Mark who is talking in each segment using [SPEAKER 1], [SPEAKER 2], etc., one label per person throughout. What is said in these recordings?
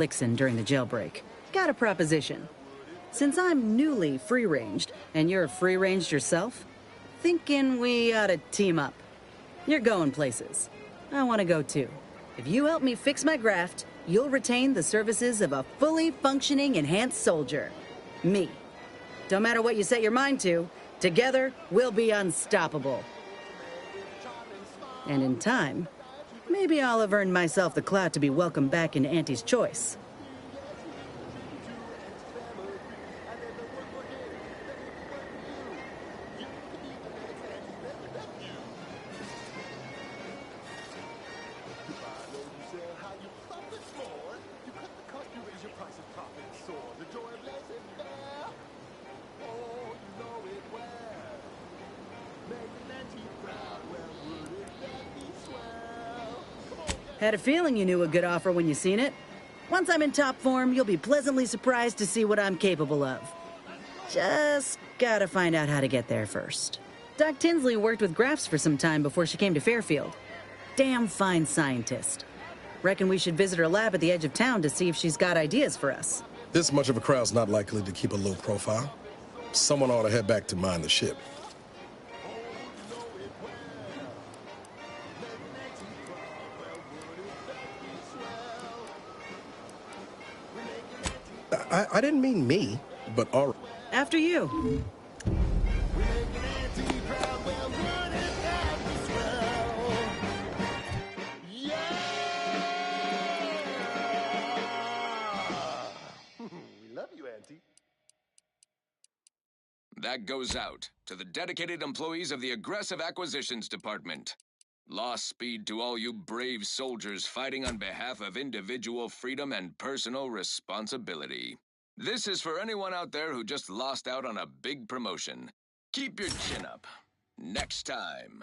[SPEAKER 1] Lixin during the jailbreak. Got a proposition. Since I'm newly free-ranged, and you're free-ranged yourself, thinking we ought to team up. You're going places. I want to go too. If you help me fix my graft, you'll retain the services of a fully functioning enhanced soldier. Me. Don't matter what you set your mind to, together we'll be unstoppable. And in time, maybe I'll have earned myself the clout to be welcomed back into Auntie's Choice. Had a feeling you knew a good offer when you seen it. Once I'm in top form, you'll be pleasantly surprised to see what I'm capable of. Just gotta find out how to get there first. Doc Tinsley worked with Grafts for some time before she came to Fairfield. Damn fine scientist. Reckon we should visit her lab at the edge of town to see if she's got ideas for us.
[SPEAKER 2] This much of a crowd's not likely to keep a low profile. Someone ought to head back to mind the ship. I didn't mean me, but all right.
[SPEAKER 1] After you.
[SPEAKER 3] We love you, Auntie.
[SPEAKER 4] That goes out to the dedicated employees of the Aggressive Acquisitions Department. Lost speed to all you brave soldiers fighting on behalf of individual freedom and personal responsibility. This is for anyone out there who just lost out on a big promotion. Keep your chin up. Next time.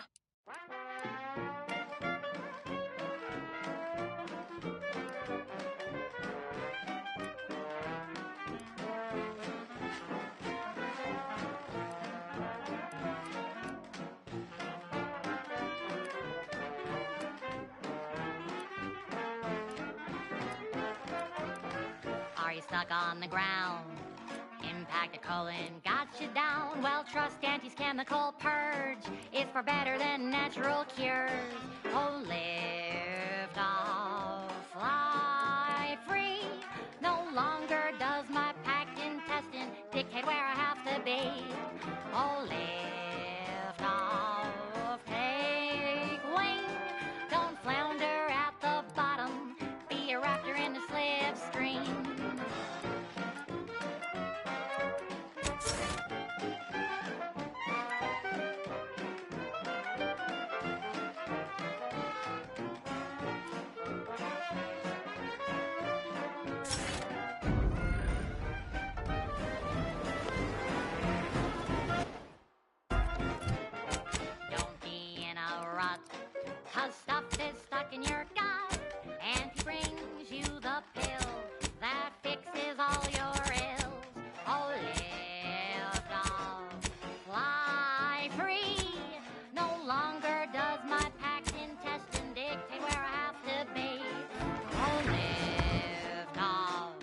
[SPEAKER 5] Are you stuck on the ground? Impact a colon got you down. Well, trust Auntie's chemical purge is far better than natural cures. Oh, lift off, fly free. No longer does my packed intestine dictate where I have to be. Oh, lift off, take wing. Don't flounder at the bottom. Be a raptor in the slipstream. Don't be in a rut, 'cause stuff is stuck in your gut. And he brings you the pill that fixes all your ills. Oh, lift off, fly free. No longer does my packed intestine dictate where I have to be. Oh, lift off,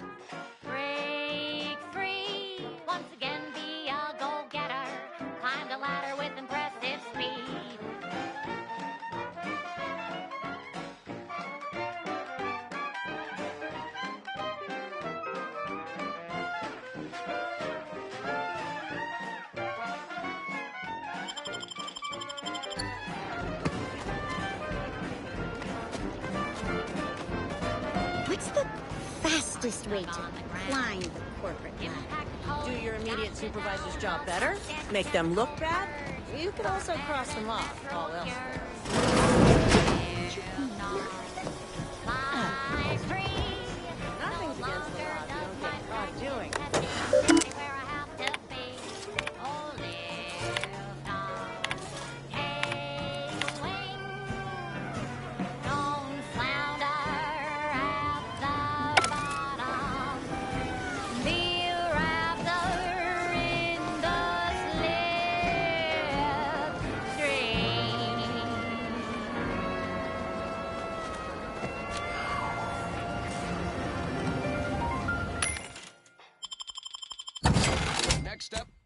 [SPEAKER 5] break free. Once again, be a go-getter. Climb the ladder with impressive speed.
[SPEAKER 6] What's the fastest way to climb the corporate ladder?
[SPEAKER 7] Do your immediate supervisor's job better? Make them look bad? You could also cross them off, all else fails.
[SPEAKER 5] Fly free.
[SPEAKER 7] Nothing's against the law if you don't get caught doing it.
[SPEAKER 5] Where I have to be. Oh, lift off, take wing. Don't flounder at the bottom. Be a raptor in the slipstream.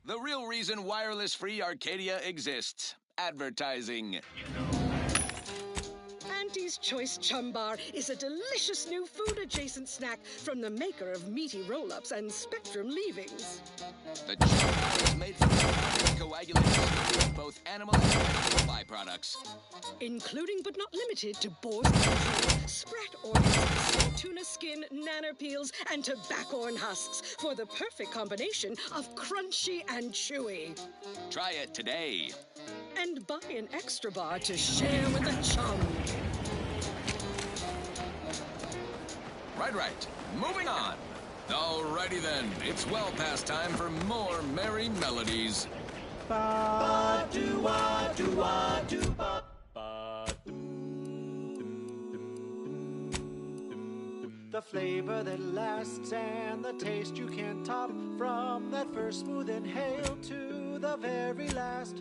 [SPEAKER 4] The real reason wireless-free Arcadia exists. Advertising.
[SPEAKER 3] Auntie's Choice Chum Bar is a delicious new food-adjacent snack from the maker of meaty roll-ups and Spectrum leavings.
[SPEAKER 4] The chum bar is made from coagulated of both animal and vegetable byproducts.
[SPEAKER 3] Including but not limited to boar's control, sprat organs, tuna skin, nanner peels, and tobacco husks for the perfect combination of crunchy and chewy.
[SPEAKER 4] Try it today.
[SPEAKER 3] And buy an extra bar to share with the chum.
[SPEAKER 4] Right. Moving on. Alrighty then. It's well past time for more merry melodies.
[SPEAKER 8] The flavor that lasts and the taste you can't top. From that first smooth inhale to the very last.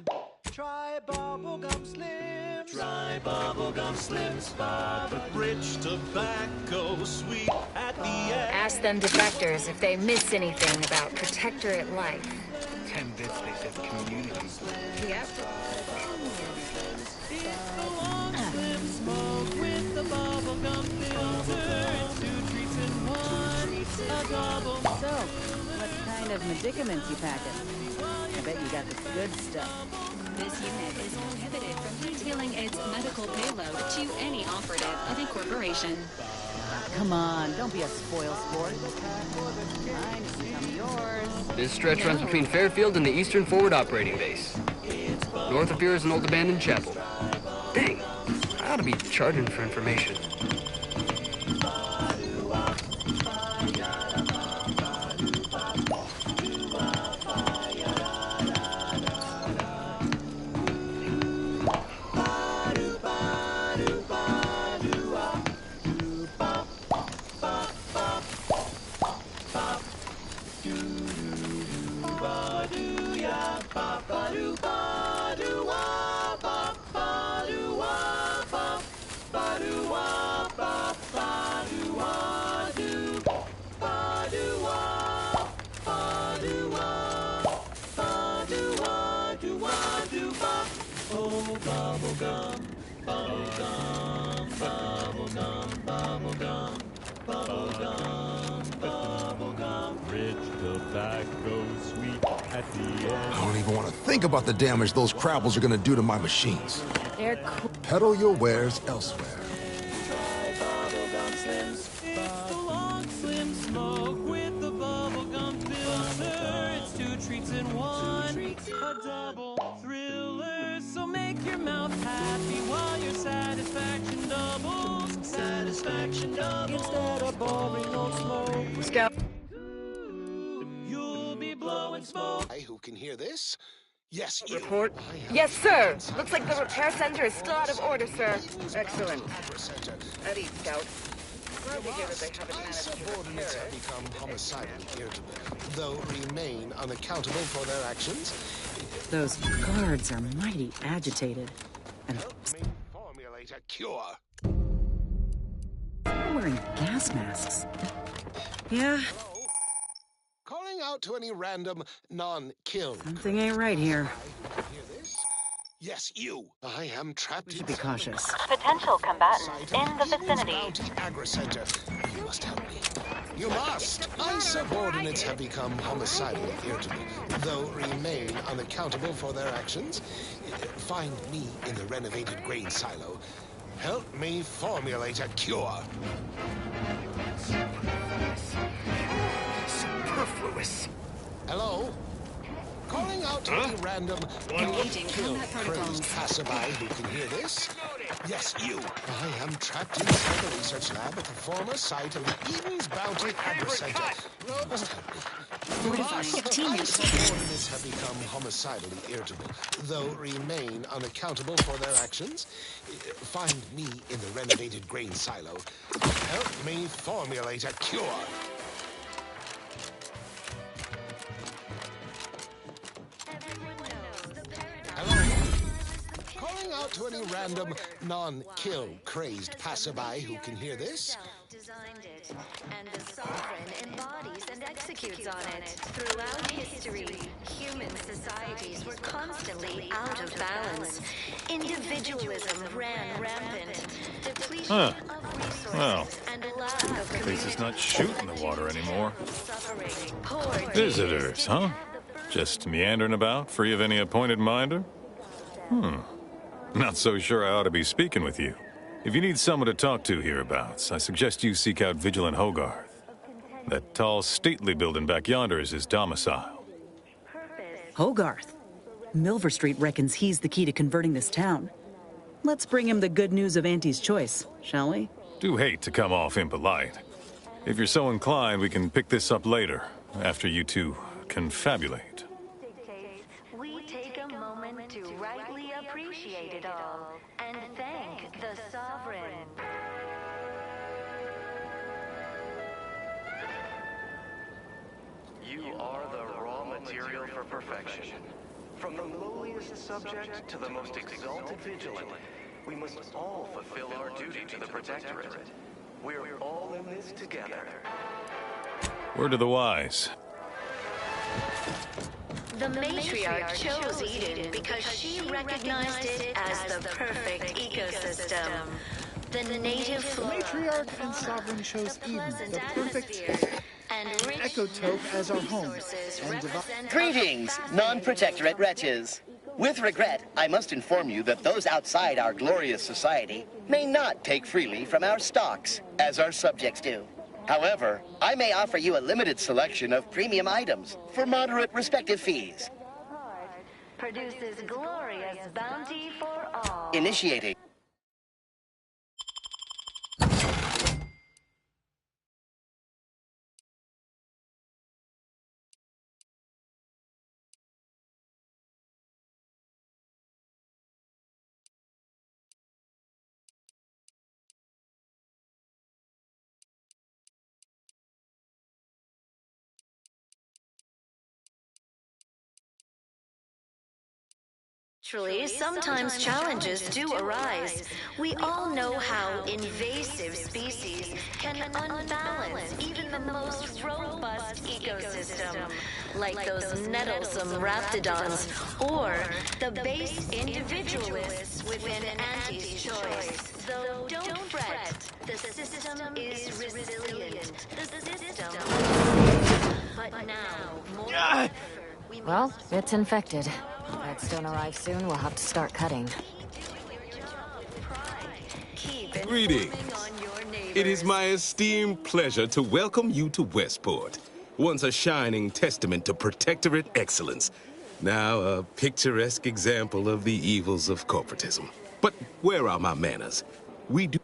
[SPEAKER 8] Try bubblegum slims. Try bubblegum slims. The rich tobacco sweet at the end.
[SPEAKER 9] Ask them defectors if they miss anything about Protectorate life.
[SPEAKER 10] 10 bits, they said community.
[SPEAKER 9] Yep.
[SPEAKER 8] It's the long slim smoke with the bubblegum filter. It's 2 treats in 1. A double.
[SPEAKER 1] So, what kind of medicaments you packing? I bet you got the good stuff.
[SPEAKER 11] This unit is prohibited from detailing its medical payload to any operative of a corporation.
[SPEAKER 1] Come on, don't be a spoil sport. Mine has become yours.
[SPEAKER 10] This stretch runs between Fairfield and the Eastern Forward Operating Base. North of here is an old abandoned chapel. Dang, I ought to be charging for information.
[SPEAKER 12] I don't even want to think about the damage those Crabbles are going to do to my machines.
[SPEAKER 1] They're cool.
[SPEAKER 12] Peddle your wares elsewhere.
[SPEAKER 8] It's 2 treats in 1. A double thriller. So make your mouth happy while your satisfaction doubles. Satisfaction doubles. Instead of boring old smoke.
[SPEAKER 9] Scout.
[SPEAKER 8] You'll be blowing smoke.
[SPEAKER 2] Who can hear this? Yes, you.
[SPEAKER 9] Report. Yes, sir. Looks like the repair center is still out of order, sir. Excellent. At ease, Scout. Glad to hear that they haven't managed to
[SPEAKER 2] Subordinates
[SPEAKER 9] repair
[SPEAKER 2] have
[SPEAKER 9] it.
[SPEAKER 2] become homicidally irritable, though remain unaccountable for their actions.
[SPEAKER 1] Those guards are mighty agitated. And
[SPEAKER 2] Help me formulate a cure.
[SPEAKER 1] they're wearing gas masks. Yeah,
[SPEAKER 2] Calling out to any random non-kill.
[SPEAKER 1] something ain't right here.
[SPEAKER 2] Hear this? Yes, you. I am trapped.
[SPEAKER 1] We should be cautious.
[SPEAKER 9] Potential combatants in the vicinity.
[SPEAKER 2] Bounty Agri Center. You must help me. You must. My subordinates have become homicidally irritable, though remain unaccountable for their actions. Find me in the renovated grain silo. Help me formulate a cure.
[SPEAKER 10] Superfluous.
[SPEAKER 2] Hello? Calling out to any random
[SPEAKER 11] Engaging
[SPEAKER 2] kill
[SPEAKER 11] combat protocols.
[SPEAKER 2] crazed passerby who can hear this. Yes, you. I am trapped inside the research lab at the former site of the Eden's Bounty Agri Center. You must help me.
[SPEAKER 11] Fortifying teammates.
[SPEAKER 2] Subordinates have become homicidally irritable, though remain unaccountable for their actions. Find me in the renovated grain silo. Help me formulate a cure. Hello? Calling out to any random non-kill crazed passerby who can hear this.
[SPEAKER 13] Designed it, and the sovereign embodies and executes on it. Throughout history, human societies were constantly out of balance. Individualism ran rampant. Depletion of resources
[SPEAKER 14] Well,
[SPEAKER 13] and lack of
[SPEAKER 14] at least it's not shooting the water anymore.
[SPEAKER 13] suffering. Poor
[SPEAKER 14] Visitors, huh? Just meandering about, free of any appointed minder? Not so sure I ought to be speaking with you. If you need someone to talk to hereabouts, I suggest you seek out Vigilant Hogarth. That tall, stately building back yonder is his domicile.
[SPEAKER 1] Hogarth. Milver Street reckons he's the key to converting this town. Let's bring him the good news of Auntie's choice, shall we?
[SPEAKER 14] Do hate to come off impolite. If you're so inclined, we can pick this up later, after you two confabulate.
[SPEAKER 13] We take a moment to rightly appreciate it all and thank the sovereign.
[SPEAKER 15] You are the raw material for perfection. From the lowliest subject to the most exalted vigilant, we must all fulfill our duty to the Protectorate. We're all in this together.
[SPEAKER 14] Word to the wise.
[SPEAKER 13] The matriarch chose Eden because she recognized it as the perfect ecosystem. The native flora,
[SPEAKER 16] Matriarch and Sovereign chose Eden, the perfect ecotope, as our home.
[SPEAKER 17] Greetings, non-protectorate wretches. With regret, I must inform you that those outside our glorious society may not take freely from our stocks, as our subjects do. However, I may offer you a limited selection of premium items for moderate respective fees.
[SPEAKER 13] produces glorious bounty for all.
[SPEAKER 17] Initiating.
[SPEAKER 13] Naturally, sometimes challenges do arise. We all know how invasive species can unbalance even the most robust ecosystem, like those nettlesome raptidons, or the base individualists within Auntie's choice. Though don't fret, the system is resilient. The system. But now, more.
[SPEAKER 18] Well, it's infected. If Redstone arrives soon, we'll have to start cutting.
[SPEAKER 19] Greetings. It is my esteemed pleasure to welcome you to Westport, once a shining testament to Protectorate excellence, now a picturesque example of the evils of corporatism. But where are my manners? We do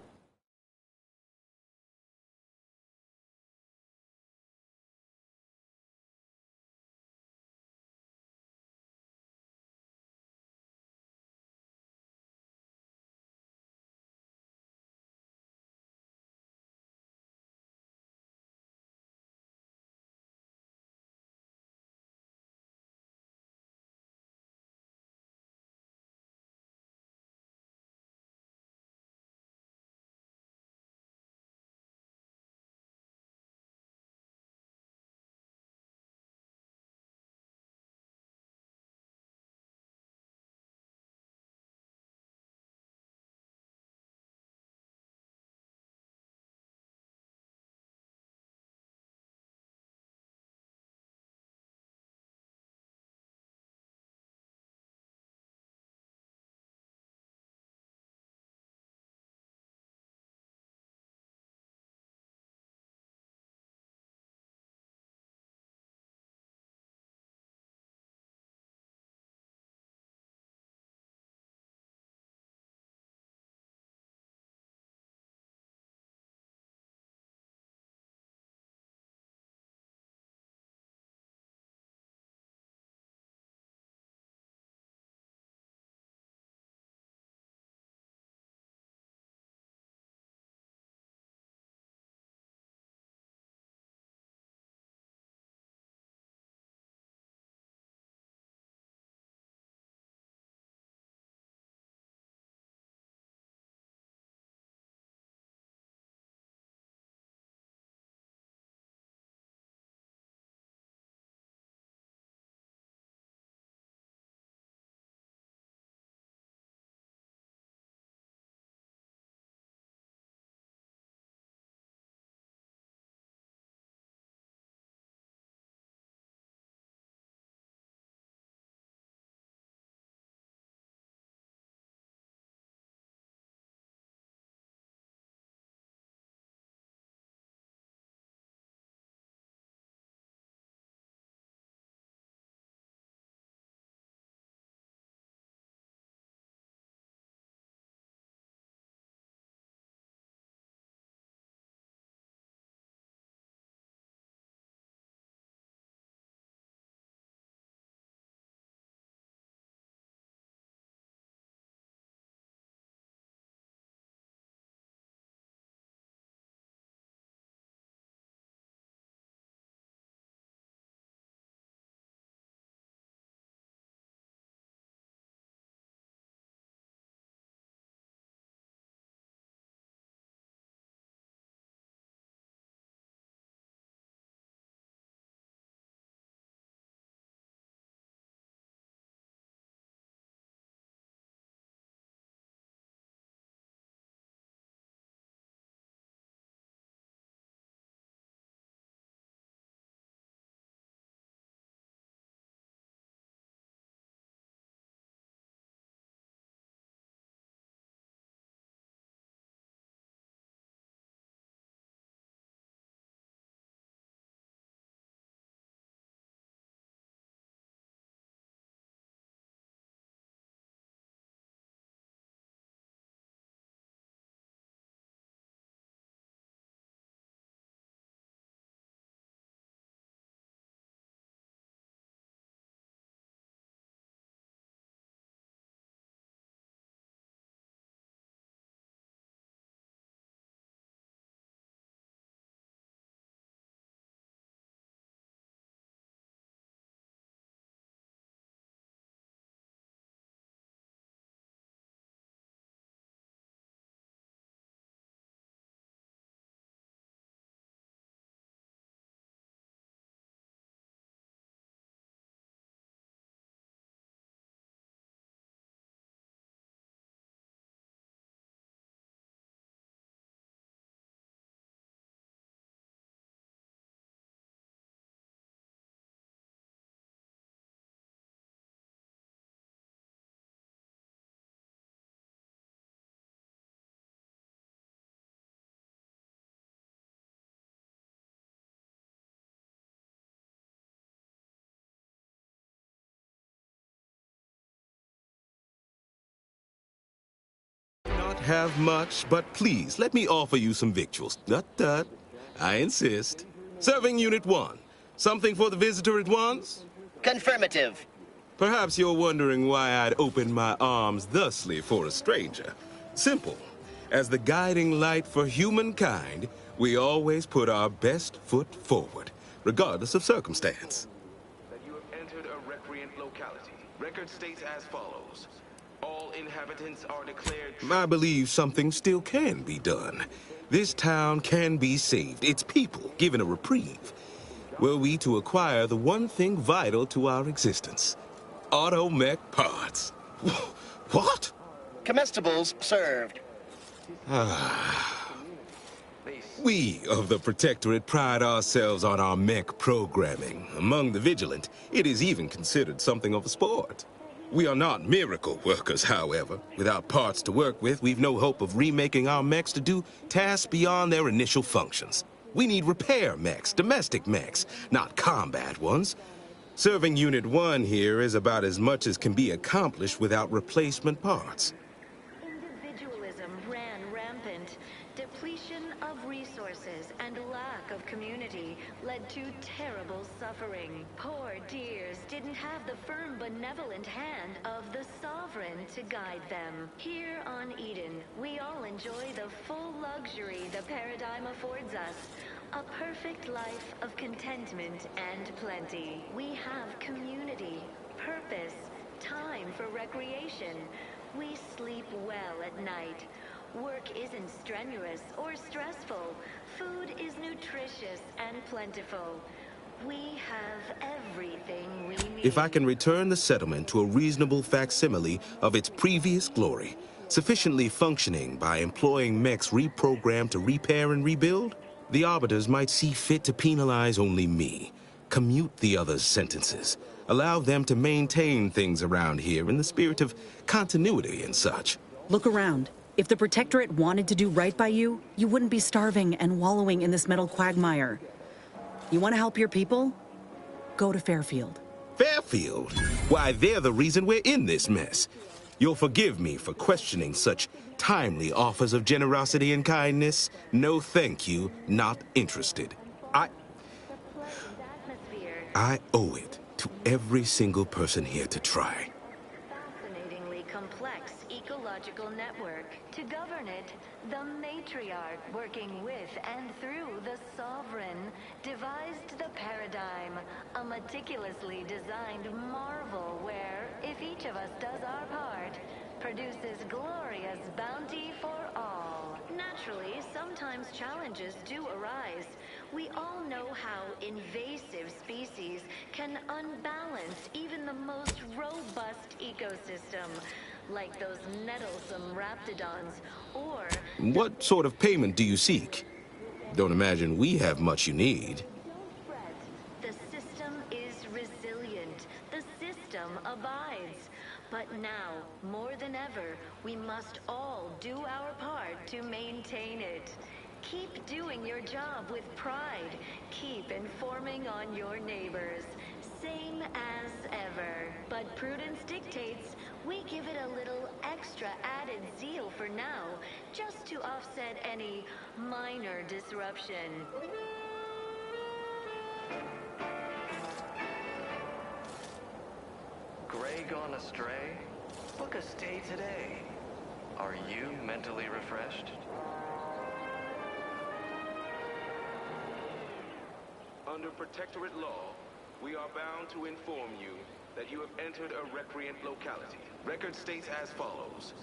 [SPEAKER 19] have much, but please, let me offer you some victuals. Tut. I insist. Serving Unit 1. Something for the visitor at once?
[SPEAKER 17] Confirmative.
[SPEAKER 19] Perhaps you're wondering why I'd open my arms thusly for a stranger. Simple. As the guiding light for humankind, we always put our best foot forward, regardless of circumstance.
[SPEAKER 15] That you have entered a recreant locality. Record states as follows. All inhabitants are declared...
[SPEAKER 19] I believe something still can be done. This town can be saved, its people given a reprieve. Were we to acquire the one thing vital to our existence. Automech parts. What?
[SPEAKER 17] Comestibles served.
[SPEAKER 19] We of the Protectorate pride ourselves on our mech programming. Among the vigilant, it is even considered something of a sport. We are not miracle workers, however. Without parts to work with, we've no hope of remaking our mechs to do tasks beyond their initial functions. We need repair mechs, domestic mechs, not combat ones. Serving Unit 1 here is about as much as can be accomplished without replacement parts.
[SPEAKER 13] Individualism ran rampant. Depletion of resources and lack of community led to terrible suffering. Poor dears didn't have the firm, benevolent hand of the sovereign to guide them. Here on Eden, we all enjoy the full luxury the paradigm affords us. A perfect life of contentment and plenty. We have community, purpose, time for recreation. We sleep well at night. Work isn't strenuous or stressful. Food is nutritious and plentiful. We have everything we need.
[SPEAKER 19] If I can return the settlement to a reasonable facsimile of its previous glory, sufficiently functioning by employing mechs reprogrammed to repair and rebuild, the Arbiters might see fit to penalize only me, commute the others' sentences, allow them to maintain things around here in the spirit of continuity and such.
[SPEAKER 1] Look around. If the Protectorate wanted to do right by you, you wouldn't be starving and wallowing in this metal quagmire. You want to help your people? Go to Fairfield.
[SPEAKER 19] Fairfield? Why, they're the reason we're in this mess. You'll forgive me for questioning such timely offers of generosity and kindness. No thank you, not interested. I owe it to every single person here to try.
[SPEAKER 13] Fascinatingly complex ecological network. To govern it, the matriarch working with and through the sovereign devised the paradigm, a meticulously designed marvel where, if each of us does our part, produces glorious bounty for all. Naturally, sometimes challenges do arise. We all know how invasive species can unbalance even the most robust ecosystem, like those nettlesome raptidons, or...
[SPEAKER 19] What sort of payment do you seek? Don't imagine we have much you need.
[SPEAKER 13] The system is resilient. The system abides. But now, more than ever, we must all do our part to maintain it. Keep doing your job with pride. Keep informing on your neighbors. Same as ever. But prudence dictates we give it a little extra added zeal for now, just to offset any minor disruption.
[SPEAKER 15] Gray gone astray? Book a stay today. Are you mentally refreshed? Under Protectorate law, we are bound to inform you that you have entered a recreant locality. Record states as follows.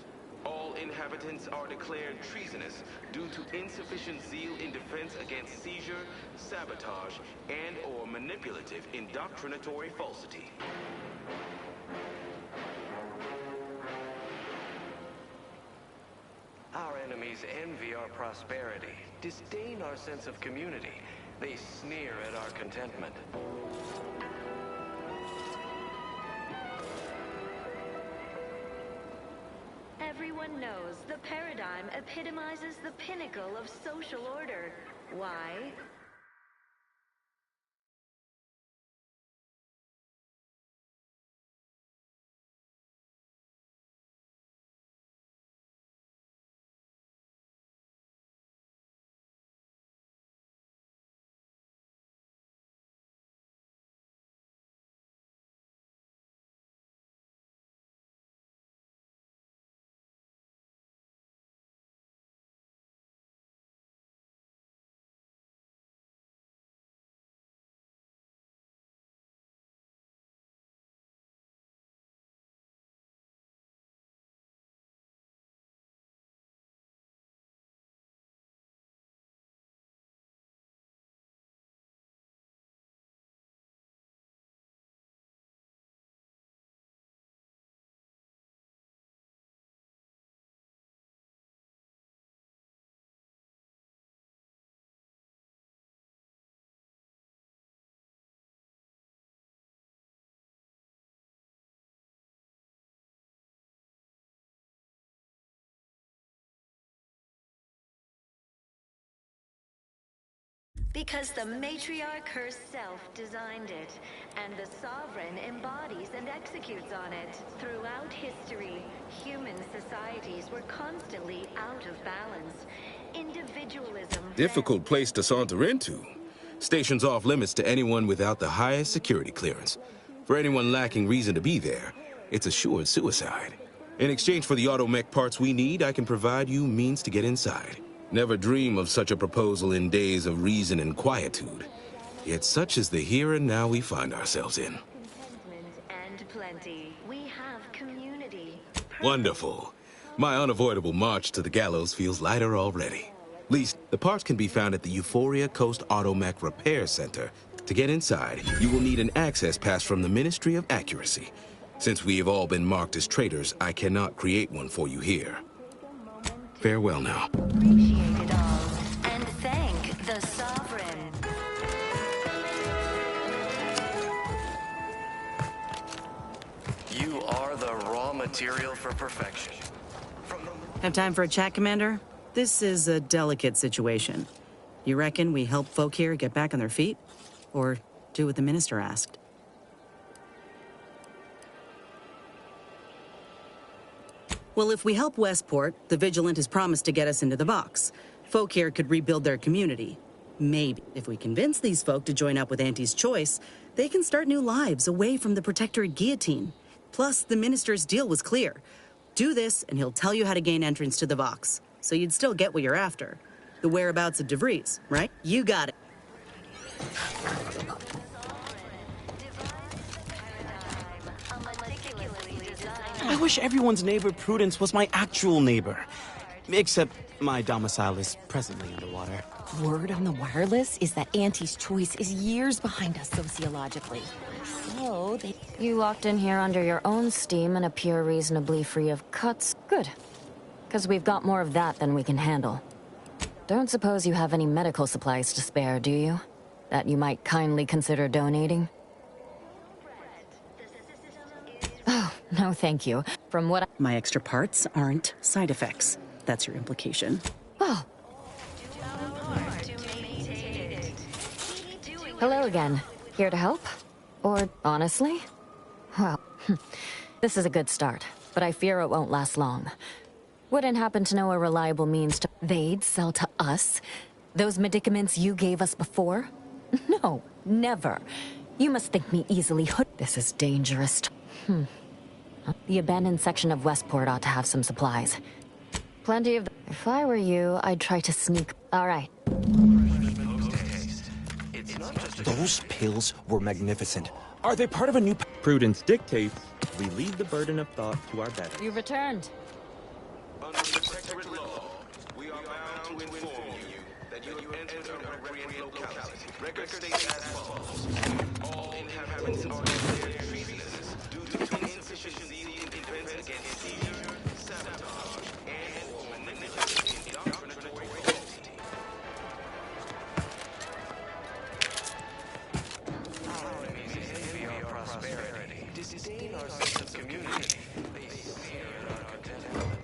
[SPEAKER 15] All inhabitants are declared treasonous due to insufficient zeal in defense against seizure, sabotage, and/or manipulative indoctrinatory falsity. Our enemies envy our prosperity, disdain our sense of community. They sneer at our contentment.
[SPEAKER 13] Everyone knows the paradigm epitomizes the pinnacle of social order. Why? Because the matriarch herself designed it, and the sovereign embodies and executes on it. Throughout history, human societies were constantly out of balance. Individualism...
[SPEAKER 19] Difficult place to saunter into. Stations off limits to anyone without the highest security clearance. For anyone lacking reason to be there, it's assured suicide. In exchange for the automech parts we need, I can provide you means to get inside. Never dream of such a proposal in days of reason and quietude. Yet such is the here and now we find ourselves in.
[SPEAKER 13] Contentment and plenty. We have community.
[SPEAKER 19] Wonderful. My unavoidable march to the gallows feels lighter already. Least, the parts can be found at the Euphoria Coast Automech Repair Center. To get inside, you will need an access pass from the Ministry of Accuracy. Since we have all been marked as traitors, I cannot create one for you here. Farewell now.
[SPEAKER 13] Appreciate it all, and thank the sovereign.
[SPEAKER 15] You are the raw material for perfection.
[SPEAKER 1] Have time for a chat, Commander? This is a delicate situation. You reckon we help folk here get back on their feet? Or do what the Minister asked? Well, if we help Westport, the Vigilant has promised to get us into the box. Folk here could rebuild their community. Maybe. If we convince these folk to join up with Auntie's Choice, they can start new lives away from the Protectorate guillotine. Plus, the Minister's deal was clear. Do this, and he'll tell you how to gain entrance to the Vox. So you'd still get what you're after. The whereabouts of DeVries, right? You got it.
[SPEAKER 20] I wish everyone's neighbor Prudence was my actual neighbor. Except my domicile is presently underwater.
[SPEAKER 18] Word on the wireless is that Auntie's Choice is years behind us sociologically. So You walked in here under your own steam and appear reasonably free of cuts. Good. Because we've got more of that than we can handle. Don't suppose you have any medical supplies to spare, do you? That you might kindly consider donating? Oh, no thank you. From what
[SPEAKER 1] My extra parts aren't side effects. That's your implication.
[SPEAKER 18] Oh. Hello again. Here to help? Or, honestly? Well, this is a good start, but I fear it won't last long. Wouldn't happen to know a reliable means to... They'd sell to us? Those medicaments you gave us before? No, never. You must think me easily hooked. This is dangerous. The abandoned section of Westport ought to have some supplies. Plenty of... If I were you, I'd try to sneak... All right.
[SPEAKER 20] Those pills were magnificent. Are they part of a new...
[SPEAKER 21] Prudence dictates we leave the burden of thought to our better.
[SPEAKER 18] You returned.
[SPEAKER 19] Under Protectorate law, we are bound to inform you that you have entered a recreant locality. Record states as follows. All inhabitants are declared treasonous due to insufficiency in defense against seizure, sabotage, and/or manipulation in indoctrinatory falsity. Our enemies envy our prosperity, disdain our sense of community. They sneer at our contentment.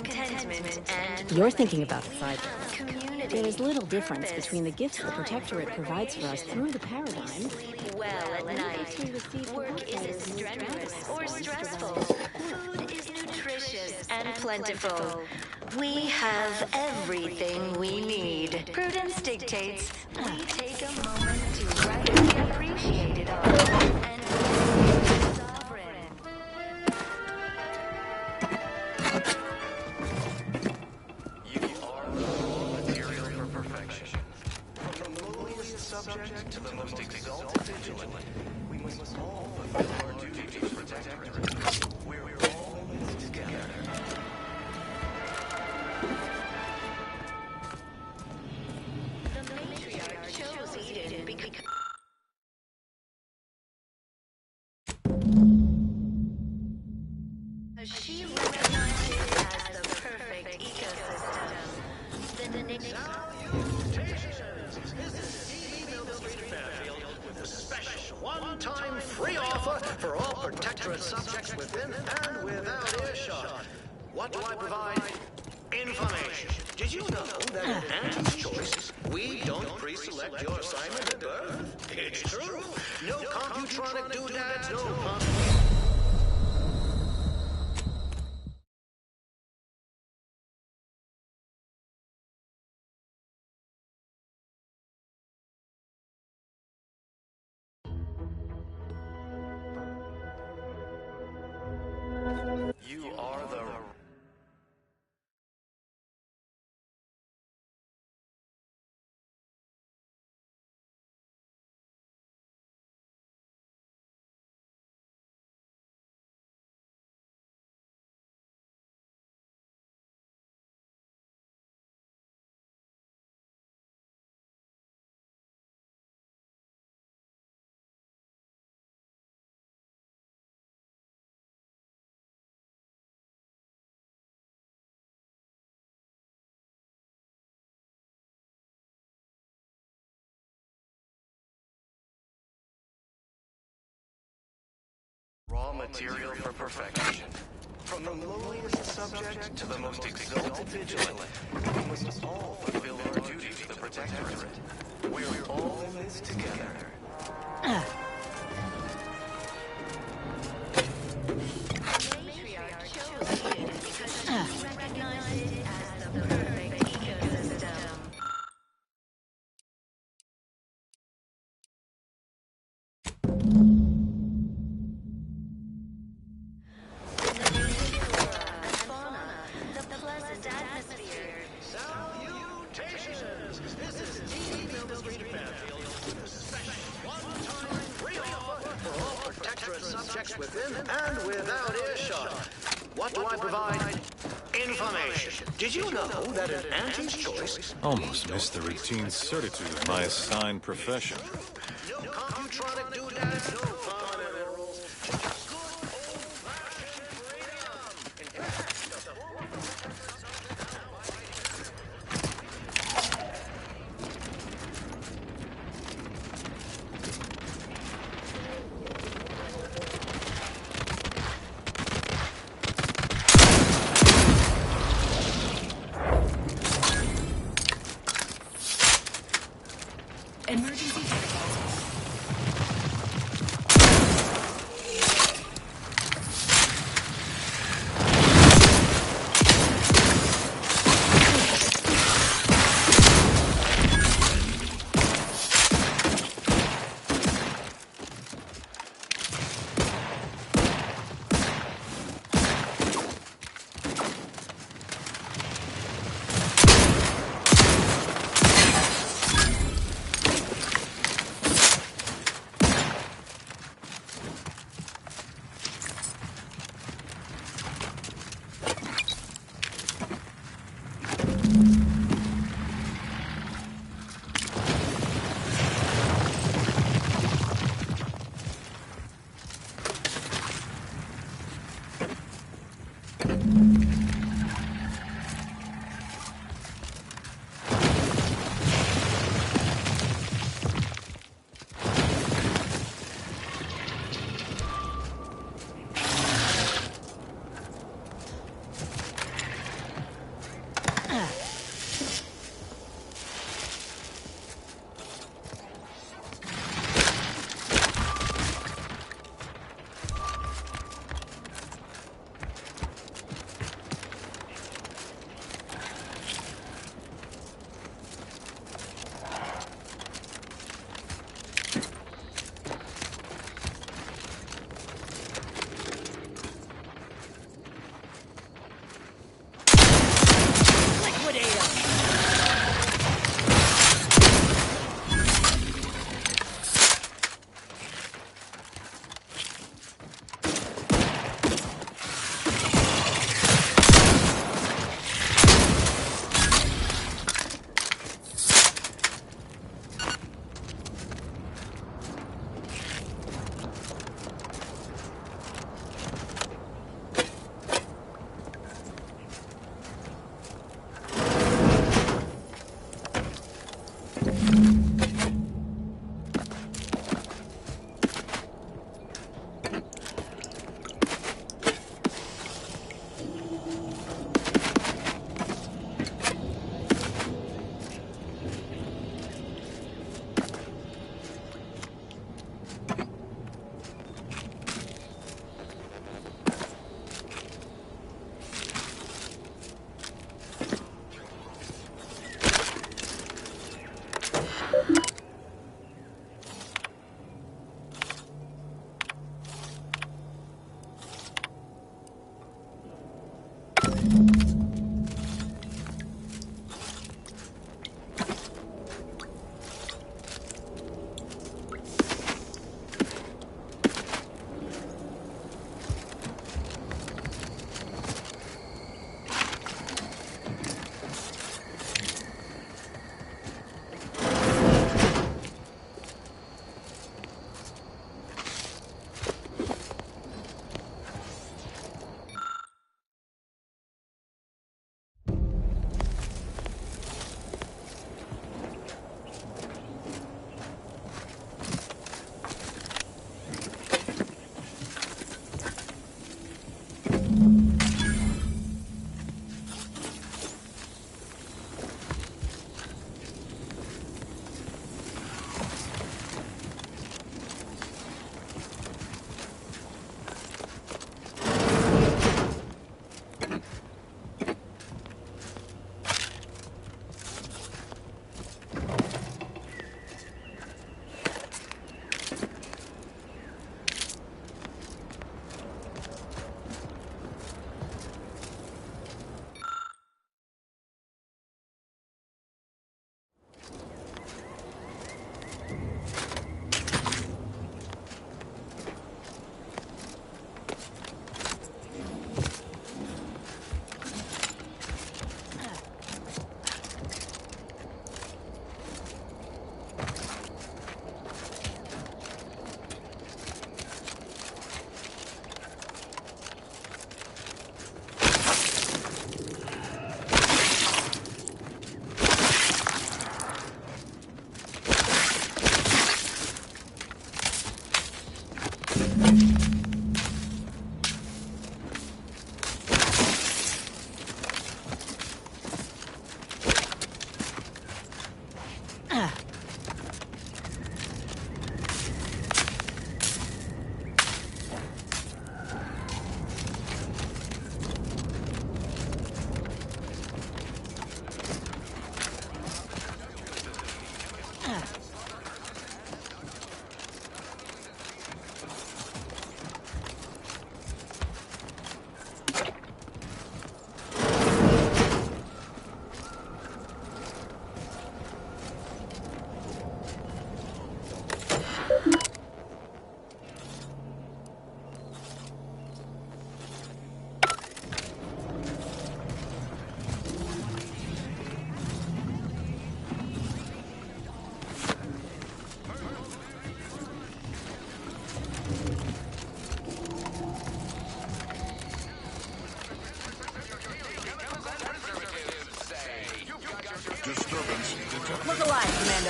[SPEAKER 13] contentment and
[SPEAKER 18] You're thinking about the fiber.
[SPEAKER 13] community.
[SPEAKER 18] There is little difference between the gifts the Protectorate provides for us through the paradigm.
[SPEAKER 13] Well at night. Work isn't strenuous or stressful. Food is nutritious and plentiful. We have everything we need. Prudence dictates we take a moment to rightly appreciate it all and be sovereign.
[SPEAKER 15] You are the raw material for perfection. From the lowliest subject to the most exalted vigilant, we must all fulfill our duty to the Protectorate. We're all in this together.
[SPEAKER 13] The matriarch chose Eden because she recognized it as the perfect ecosystem. The next
[SPEAKER 8] One-time free offer for all Protectorate subjects within and without earshot. What do I provide? Information. Did you know that in Auntie's Choice, we don't pre-select your assignment at birth? It's true. No computronic doodads, no pump.
[SPEAKER 15] You are the raw material for perfection. From the lowliest subject to the most exalted vigilant, we must all fulfill our duty to the Protectorate. We're all in this together.
[SPEAKER 13] matriarch chose Eden because she recognized it as the perfect ecosystem. The pleasant atmosphere.
[SPEAKER 8] Salutations! This is T.E. Mill Street Fairfield. One-time free offer for all Protectorate subjects within and without earshot. What do I provide? Information. Did you know that in Auntie's Choice,
[SPEAKER 14] Almost missed the routine certitude of my assigned profession.
[SPEAKER 8] no computronic doodads, no fundamental rules, just good old-fashioned freedom.
[SPEAKER 11] Emergency protocols.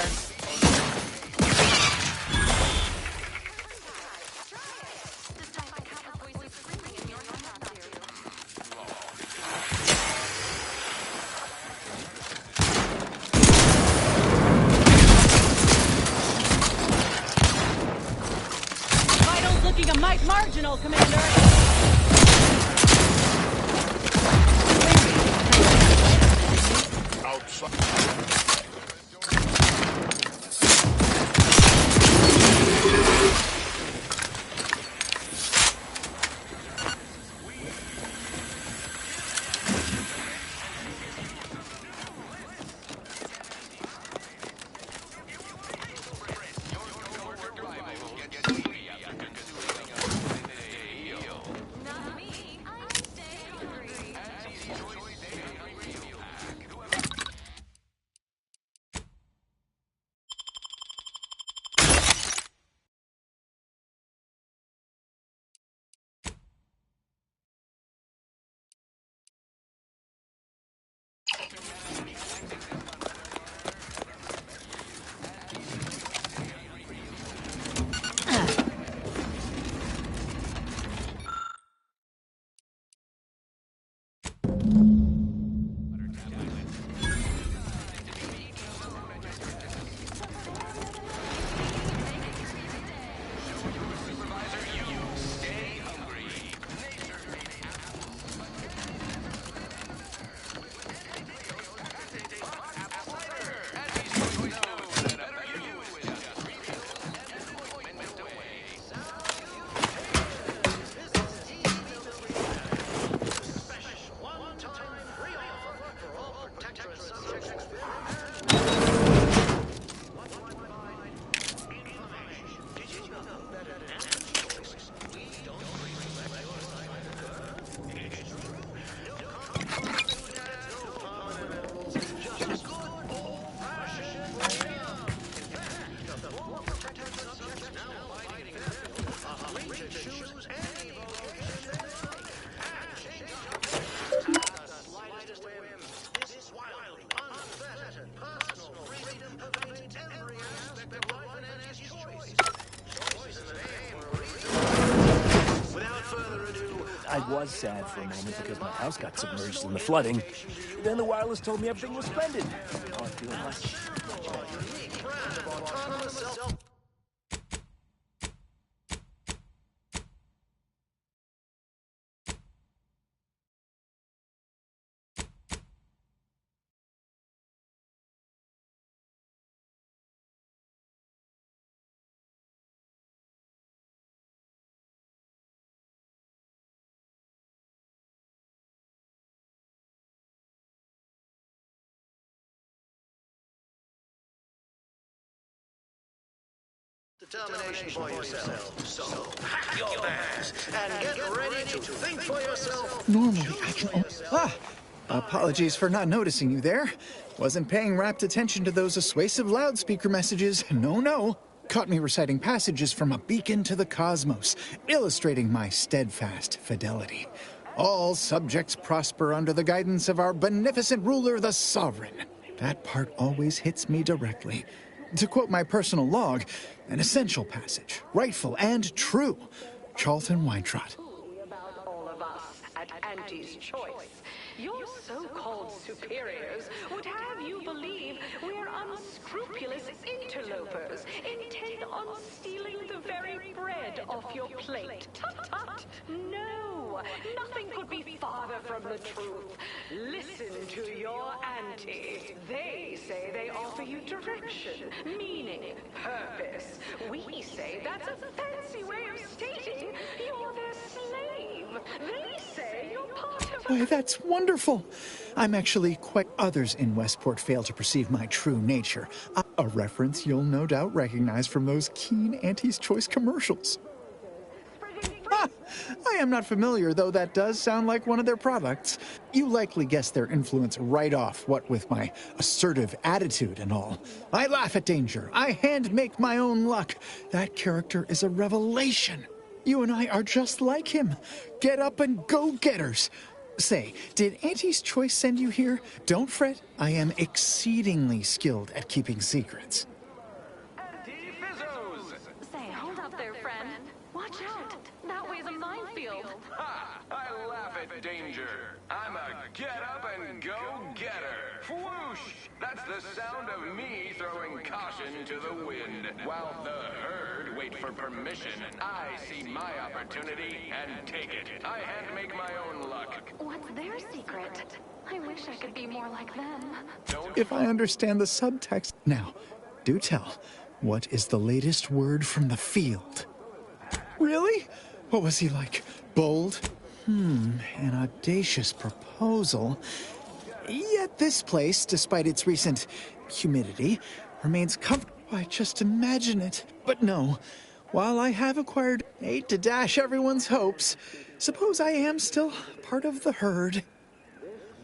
[SPEAKER 7] Commander.
[SPEAKER 1] Vitals looking a mite marginal, Commander.
[SPEAKER 6] I was sad for a moment because my house got submerged in the flooding. Then the wireless told me everything was splendid. Now I'm feeling much better.
[SPEAKER 8] Determination for yourself. So, pack your bags and get ready to think for yourself.
[SPEAKER 22] Normally, I can... Apologies for not noticing you there. Wasn't paying rapt attention to those assuasive loudspeaker messages. No. Caught me reciting passages from a beacon to the cosmos, illustrating my steadfast fidelity. All subjects prosper under the guidance of our beneficent ruler, the Sovereign. That part always hits me directly. To quote my personal log, an essential passage, rightful and true. Charlton Weintraut.
[SPEAKER 3] About all of us at Auntie's Choice. Your so-called superiors would have you believe we're unscrupulous interlopers, intent on stealing the very bread off your plate. Tut-tut! No! Nothing could be farther from the truth. Listen to your auntie. They say they offer you direction, meaning, purpose. We say that's a fancy way of stating you're their slave. They say you're part of
[SPEAKER 22] Why, that's wonderful. I'm actually quite... Others in Westport fail to perceive my true nature. A reference you'll no doubt recognize from those keen Auntie's Choice commercials. I am not familiar, though that does sound like one of their products. You likely guessed their influence right off, what with my assertive attitude and all. I laugh at danger. I hand make my own luck. That character is a revelation. You and I are just like him. Get up and go-getters. Say, did Auntie's Choice send you here? Don't fret. I am exceedingly skilled at keeping secrets.
[SPEAKER 4] go-getter. Whoosh! That's the sound of me throwing caution to the wind. While the herd wait for permission, I see my opportunity and take it. I hand-make my own luck.
[SPEAKER 13] What's their secret? I wish I could be more like them.
[SPEAKER 22] If I understand the subtext. Now, do tell, what is the latest word from the field? Really? What was he like? Bold? An audacious proposal. Yet this place, despite its recent humidity, remains comfortable. Why, just imagine it. But no, while I have acquired hate to dash everyone's hopes, suppose I am still part of the herd.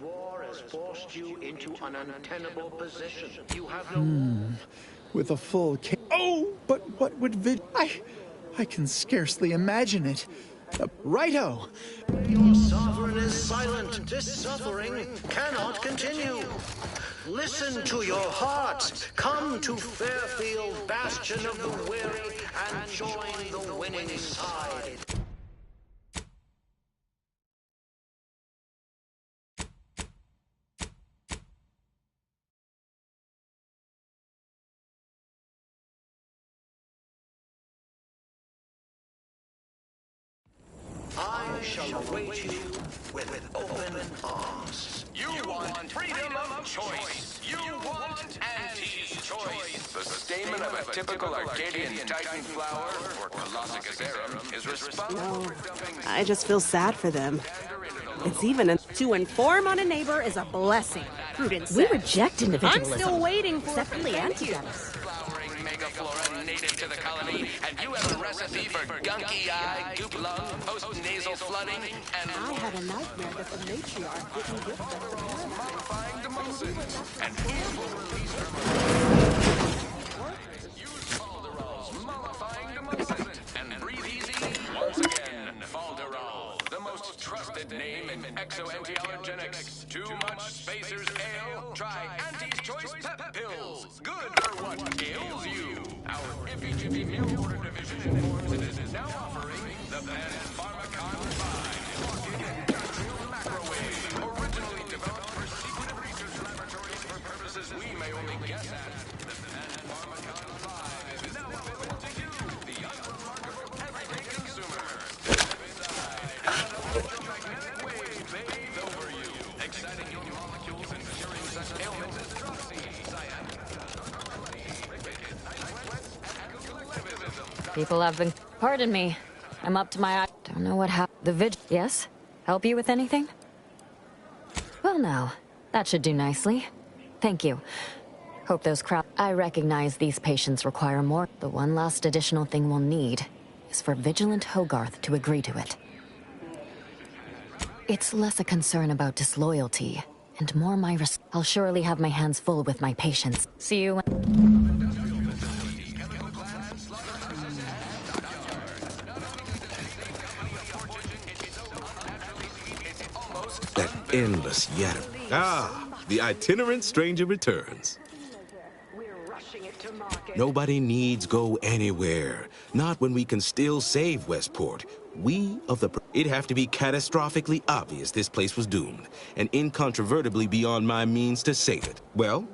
[SPEAKER 8] War has forced you into an untenable position. You have no...
[SPEAKER 22] With a full Oh, but what would I can scarcely imagine it. Righto!
[SPEAKER 8] Your sovereign is silent. This suffering cannot continue. Listen to your heart. Come to Fairfield, bastion of the weary, and join the winning side. I shall await you with open arms.
[SPEAKER 4] You want freedom of choice. You want Auntie's choice. The stamen of a typical Arcadian Titan flower, or Colossicus arum, is responsible for dumping...
[SPEAKER 5] I just feel sad for them. It's even to inform on a neighbor is a blessing, Prudence said.
[SPEAKER 7] We reject individualism.
[SPEAKER 5] I'm still waiting for
[SPEAKER 7] except for the antidotes.
[SPEAKER 4] Flowering megaflora native to the colony, and you have a recipe for gunky eye, goop lung, post-nasal flooding, and...
[SPEAKER 5] I had a nightmare that the matriarch didn't give them the
[SPEAKER 4] mummifying demosins. And it will release from... Use Falderall, mummifying demosins, and breathe easy once again. Falderall, the most trusted name in exo-anti-allergenics. Too much Spacers Ale? Try Auntie's Choice Pep Pills. Good for what ails you. Our Iffy-Jiffy Mail Order Division informs it is now offering the best Pharmacon 5 industrial macrowave. Originally developed for secretive research laboratories for purposes we may only guess at. The best Pharmacon 5 is now available to you, the unremarkable everyday consumer. Electromagnetic waves bathe over you, exciting your molecules and curing such ailments as dropsy, sciatica,
[SPEAKER 18] People have been... Pardon me. I'm up to my eye. Don't know what happened. The Yes? Help you with anything? Well, now. That should do nicely. Thank you. Hope those I recognize these patients require more. The one last additional thing we'll need is for Vigilant Hogarth to agree to it. It's less a concern about disloyalty, and more my risk. I'll surely have my hands full with my patients. See you when...
[SPEAKER 19] That endless yatter. Ah, the itinerant stranger returns. Nobody needs go anywhere. Not when we can still save Westport. We of the... It'd have to be catastrophically obvious this place was doomed, and incontrovertibly beyond my means to save it. Well,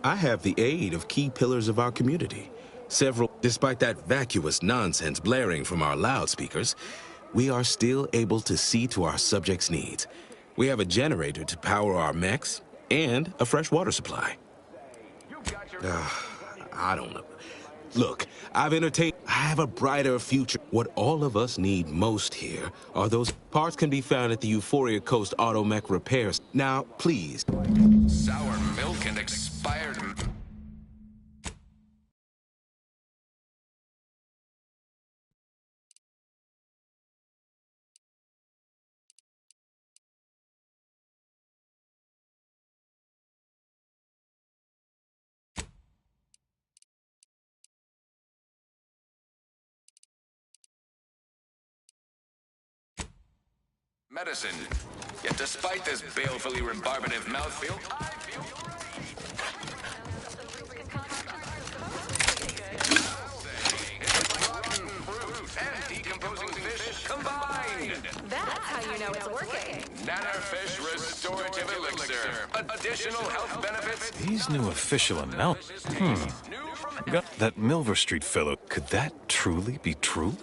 [SPEAKER 19] I have the aid of key pillars of our community. Despite that vacuous nonsense blaring from our loudspeakers, we are still able to see to our subjects' needs. We have a generator to power our mechs, and a fresh water supply. I don't know. Look, I have a brighter future. What all of us need most here are those parts can be found at the Euphoria Coast Auto Mech Repairs. Now, please.
[SPEAKER 4] Sour milk and expired... medicine. Yet despite this balefully rebarbative mouthfeel, I feel rotten fruit and decomposing fish combined.
[SPEAKER 9] That's how you know it's working.
[SPEAKER 4] Nannerfish Restorative Elixir, a additional health benefits.
[SPEAKER 14] These new official announcements. That Milver Street fellow, could that truly be true?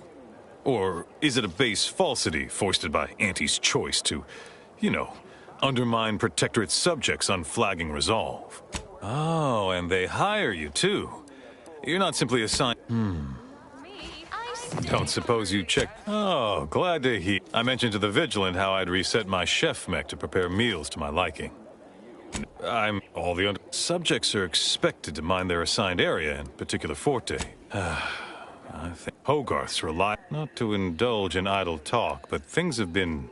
[SPEAKER 14] Or is it a base falsity foisted by Auntie's choice to, you know, undermine Protectorate subjects' unflagging resolve? Oh, and they hire you too. You're not simply assigned. Don't suppose you checked. Oh, glad to hear. I mentioned to the Vigilant how I'd reset my chef mech to prepare meals to my liking. All the subjects are expected to mind their assigned area, in particular forte. I think Hogarth's rely not to indulge in idle talk, but things have been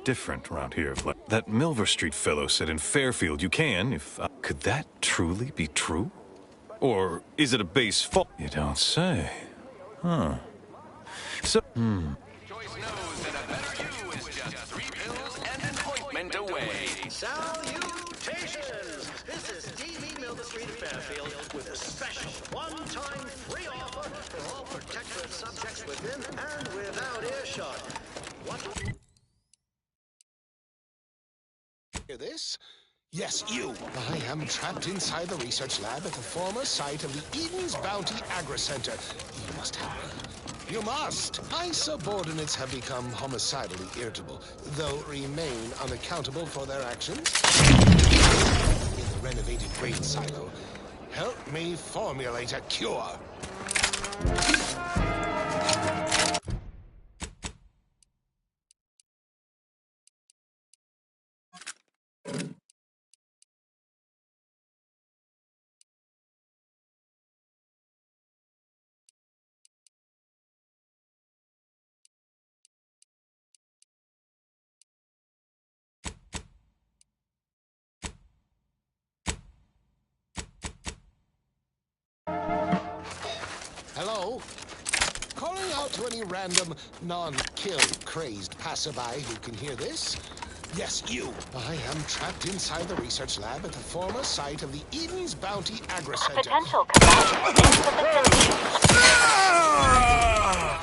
[SPEAKER 14] different around here. That Milver Street fellow said in Fairfield you can, if... could that truly be true? Or is it a base fault? You don't say. Huh. So,
[SPEAKER 4] Choice knows that a better you is just 3 pills and an ointment away.
[SPEAKER 8] Salutations! This is TV Milver Street Fairfield with a special one-time free offer for all Protectorate subjects within and without earshot. What?
[SPEAKER 2] Hear this? Yes, you. I am trapped inside the research lab at the former site of the Eden's Bounty Agri-Center. You must help me. You must! My subordinates have become homicidally irritable, though remain unaccountable for their actions. In the renovated grain silo, help me formulate a cure. Hello? Calling out to any random, non-kill crazed passerby who can hear this? Yes, you. I am trapped inside the research lab at the former site of the Eden's Bounty Agri-Center.
[SPEAKER 13] Potential combatant in the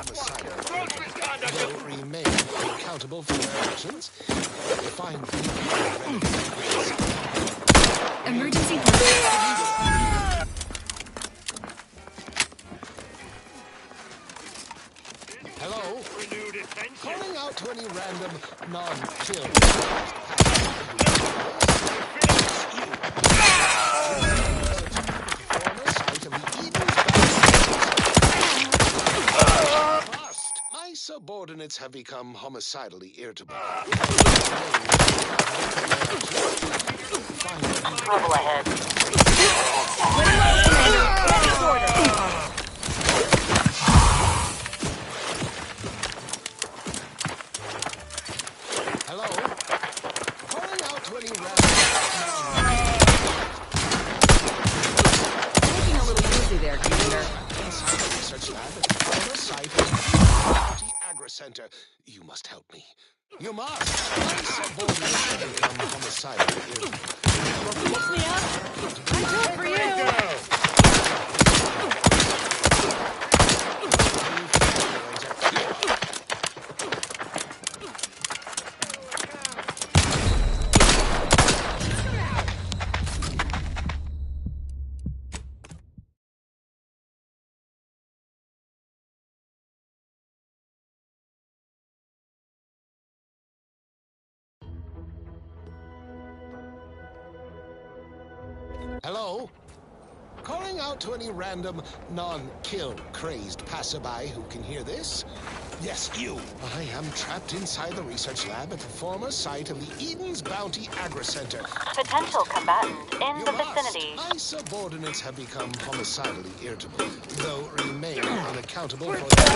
[SPEAKER 13] facility.
[SPEAKER 2] Will remain accountable for their actions. Find
[SPEAKER 11] Emergency.
[SPEAKER 2] Hello? Calling out to any random non-kill. My subordinates have become homicidally irritable.
[SPEAKER 13] Trouble ahead.
[SPEAKER 2] Hello? Calling out to any
[SPEAKER 1] Taking a little easy there, Commander.
[SPEAKER 2] research lab at the former site of the Bounty Agri-Center. You must help me. You must! My subordinates have become homicidally irritable.
[SPEAKER 5] Pick me up. I do it for you.
[SPEAKER 2] Hello? Calling out to any random, non-kill crazed passerby who can hear this? Yes, you. I am trapped inside the research lab at the former site of the Eden's Bounty Agri-Center.
[SPEAKER 13] Potential combatant in the vicinity.
[SPEAKER 2] My subordinates have become homicidally irritable, though remain unaccountable for their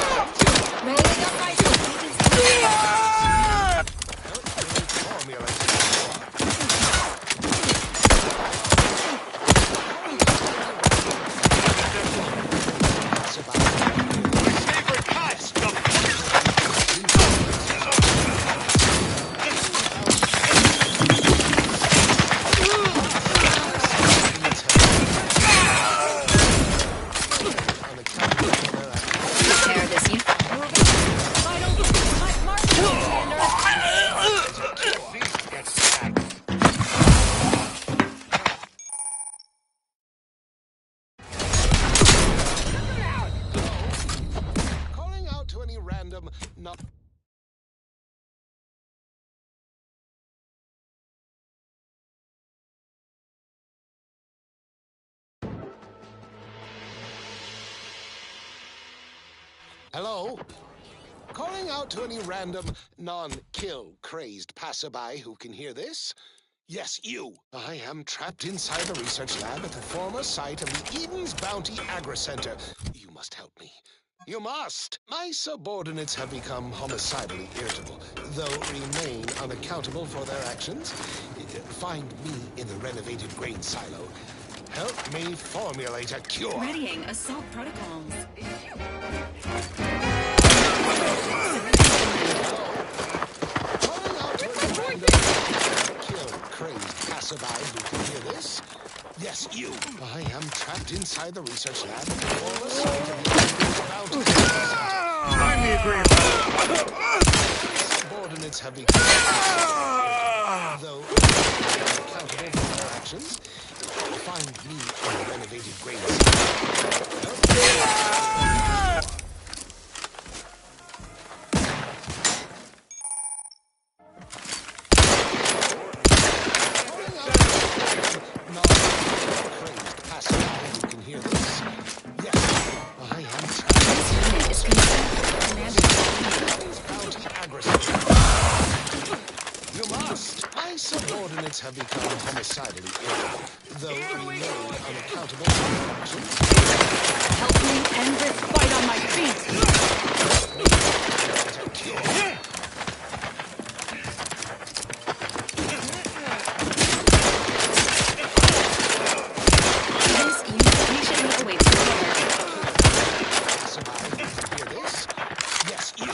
[SPEAKER 2] Hello? Calling out to any random, non-kill crazed passerby who can hear this? Yes, you. I am trapped inside the research lab at the former site of the Eden's Bounty Agri-Center. You must help me. You must! My subordinates have become homicidally irritable, though remain unaccountable for their actions. Find me in the renovated grain silo. Help me formulate a cure.
[SPEAKER 11] Readying assault protocols.
[SPEAKER 2] Kill crazed passerby who can hear this? Yes, you. I am trapped inside the research lab at the former site of the Eden's Bounty.
[SPEAKER 6] Sign the agreement!
[SPEAKER 2] Subordinates have become though accountable for their actions. Find me in the renovated grain you can hear this? Yes, I am trapped.
[SPEAKER 11] This unit is
[SPEAKER 2] You must. My subordinates have become homicidally irritable, though remain unaccountable for their actions.
[SPEAKER 5] Help me end this fight on my feet!
[SPEAKER 11] This unit patiently awaits repair.
[SPEAKER 2] Somebody can hear this? Yes, you.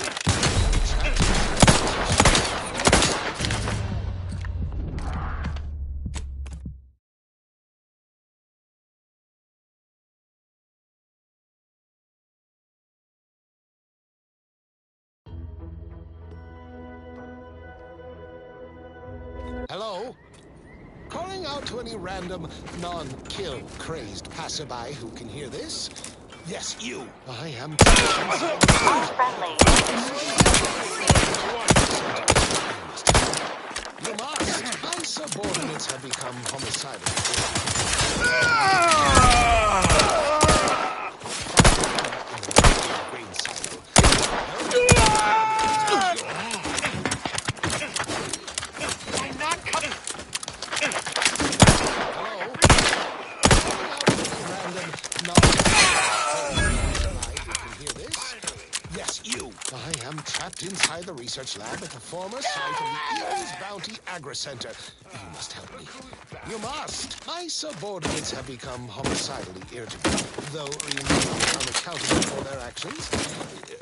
[SPEAKER 2] Hello? Calling out to any random, non-kill crazed passerby who can hear this? Yes, you. I am... You must. My subordinates have become homicidal. Grain silo.
[SPEAKER 6] I'm not coming!
[SPEAKER 2] Yes, you. I am trapped inside the research lab at the former site of the Eden's Bounty Agri-Center. You must help me. You must. My subordinates have become homicidally irritable, though remain unaccountable for their actions.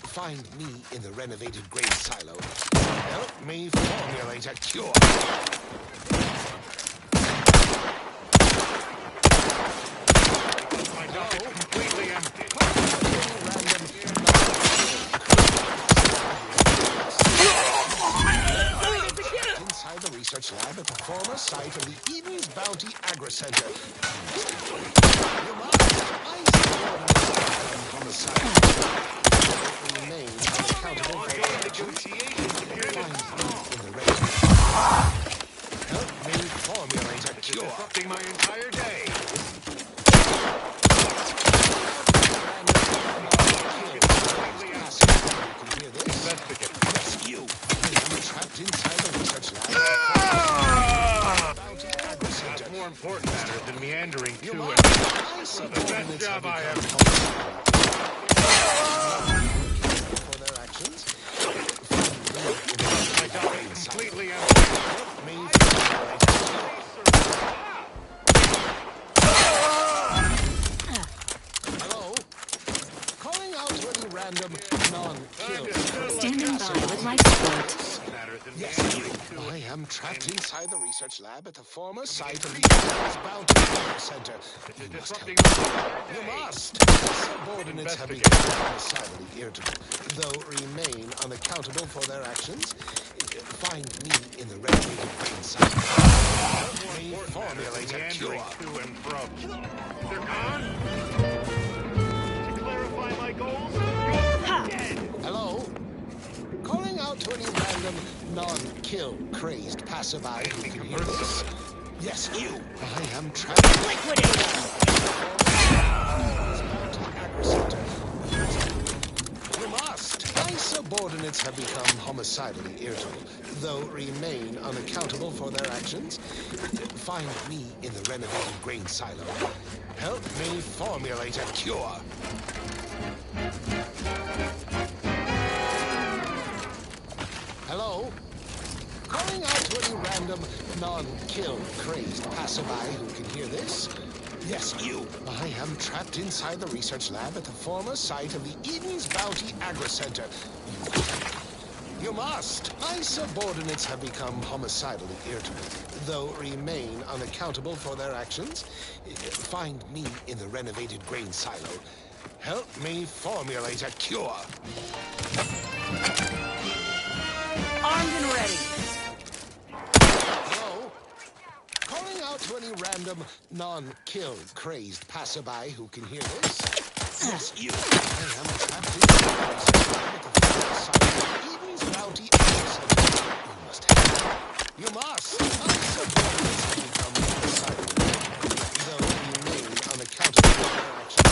[SPEAKER 2] Find me in the renovated grain silo. Help me formulate a cure.
[SPEAKER 6] My dump is completely empty.
[SPEAKER 2] Inside the research lab at the former site of the Eden's Bounty Agri-Center. You must. Remain unaccountable for their actions. Help me formulate a cure.
[SPEAKER 6] Disrupting my entire day.
[SPEAKER 2] Yes, you. I'm trapped inside the research lab.
[SPEAKER 6] That's more important matter than meandering to and
[SPEAKER 2] The
[SPEAKER 6] best job I ever.
[SPEAKER 2] For their actions.
[SPEAKER 6] My dump is completely empty.
[SPEAKER 2] Help me formulate a cure. Hello? Calling out to any random non-kill.
[SPEAKER 11] Standing by with life support.
[SPEAKER 2] Yes, you. I am trapped inside the research lab at the former site of the Eden's Bounty Center. You must help me. You must. Subordinates have become homicidally irritable, though remain unaccountable for their actions. Find me in the renovated grain silo. Help me formulate a cure.
[SPEAKER 6] To and from. They're gone? To clarify my goals, you're dead.
[SPEAKER 2] Hello? Calling out to any random, non-kill crazed passerby who can hear this? Yes, you. I am trapped. You must. subordinates have become homicidally irritable, though remain unaccountable for their actions. Find me in the renovated grain silo. Help me formulate a cure. Hello? Calling out to any random, non-kill crazed passerby who can hear this? Yes, you. I am trapped inside the research lab at the former site of the Eden's Bounty Agri Center. You must. My subordinates have become homicidally irritable, though remain unaccountable for their actions. Find me in the renovated grain silo. Help me formulate a cure.
[SPEAKER 5] Armed and ready.
[SPEAKER 2] Hello? Calling out to any random, non-kill crazed passerby who can hear this? Yes, you. I am trapped in the site of Eden's Bounty Agri Center. You must have it. You must. My subordinates have become homicidal, though remain unaccountable for their actions.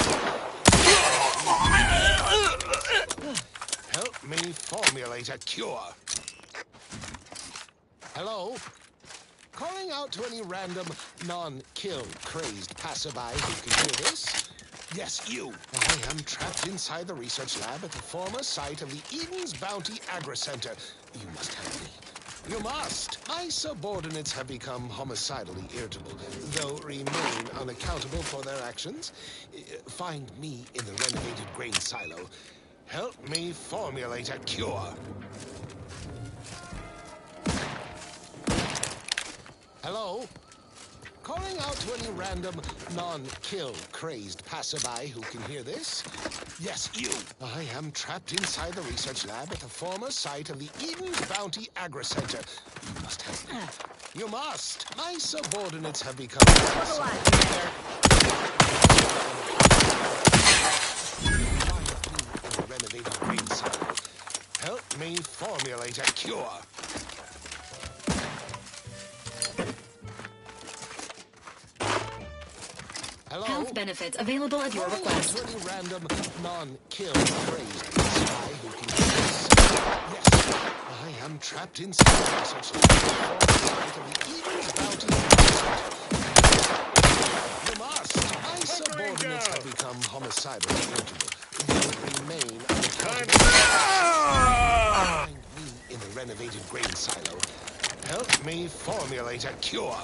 [SPEAKER 2] Help me formulate a cure. Hello? Calling out to any random, non-kill crazed passerby who can hear this? Yes, you. I am trapped inside the research lab at the former site of the Eden's Bounty Agri Center. You must help me. You must. My subordinates have become homicidally irritable, though remain unaccountable for their actions. Find me in the renovated grain silo. Help me formulate a cure. Hello? Calling out to any random, non-kill crazed passerby who can hear this? Yes, you. I am trapped inside the research lab at the former site of the Eden's Bounty Agri Center. You must help me. You must. My subordinates have become... Renovated grain silo. Help me formulate a cure. Hello?
[SPEAKER 11] Health benefits available at your request.
[SPEAKER 2] To any random, non-kill crazed passerby who can hear this? Yes, I am trapped inside the research lab of the Eden's Bounty. You must. My subordinates have become homicidal irritable. They remain unaccountable. Find me in the renovated grain silo. Help me formulate a cure.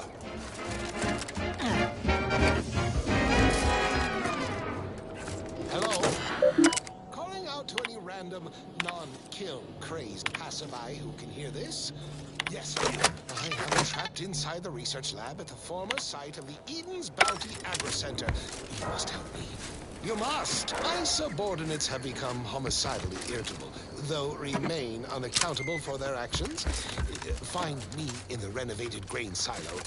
[SPEAKER 2] Hello? Calling out to any random, non-kill crazed passerby who can hear this? Yes, I am trapped inside the research lab at the former site of the Eden's Bounty Agri Center. You must help me. You must. My subordinates have become homicidally irritable, though remain unaccountable for their actions. Find me in the renovated grain silo.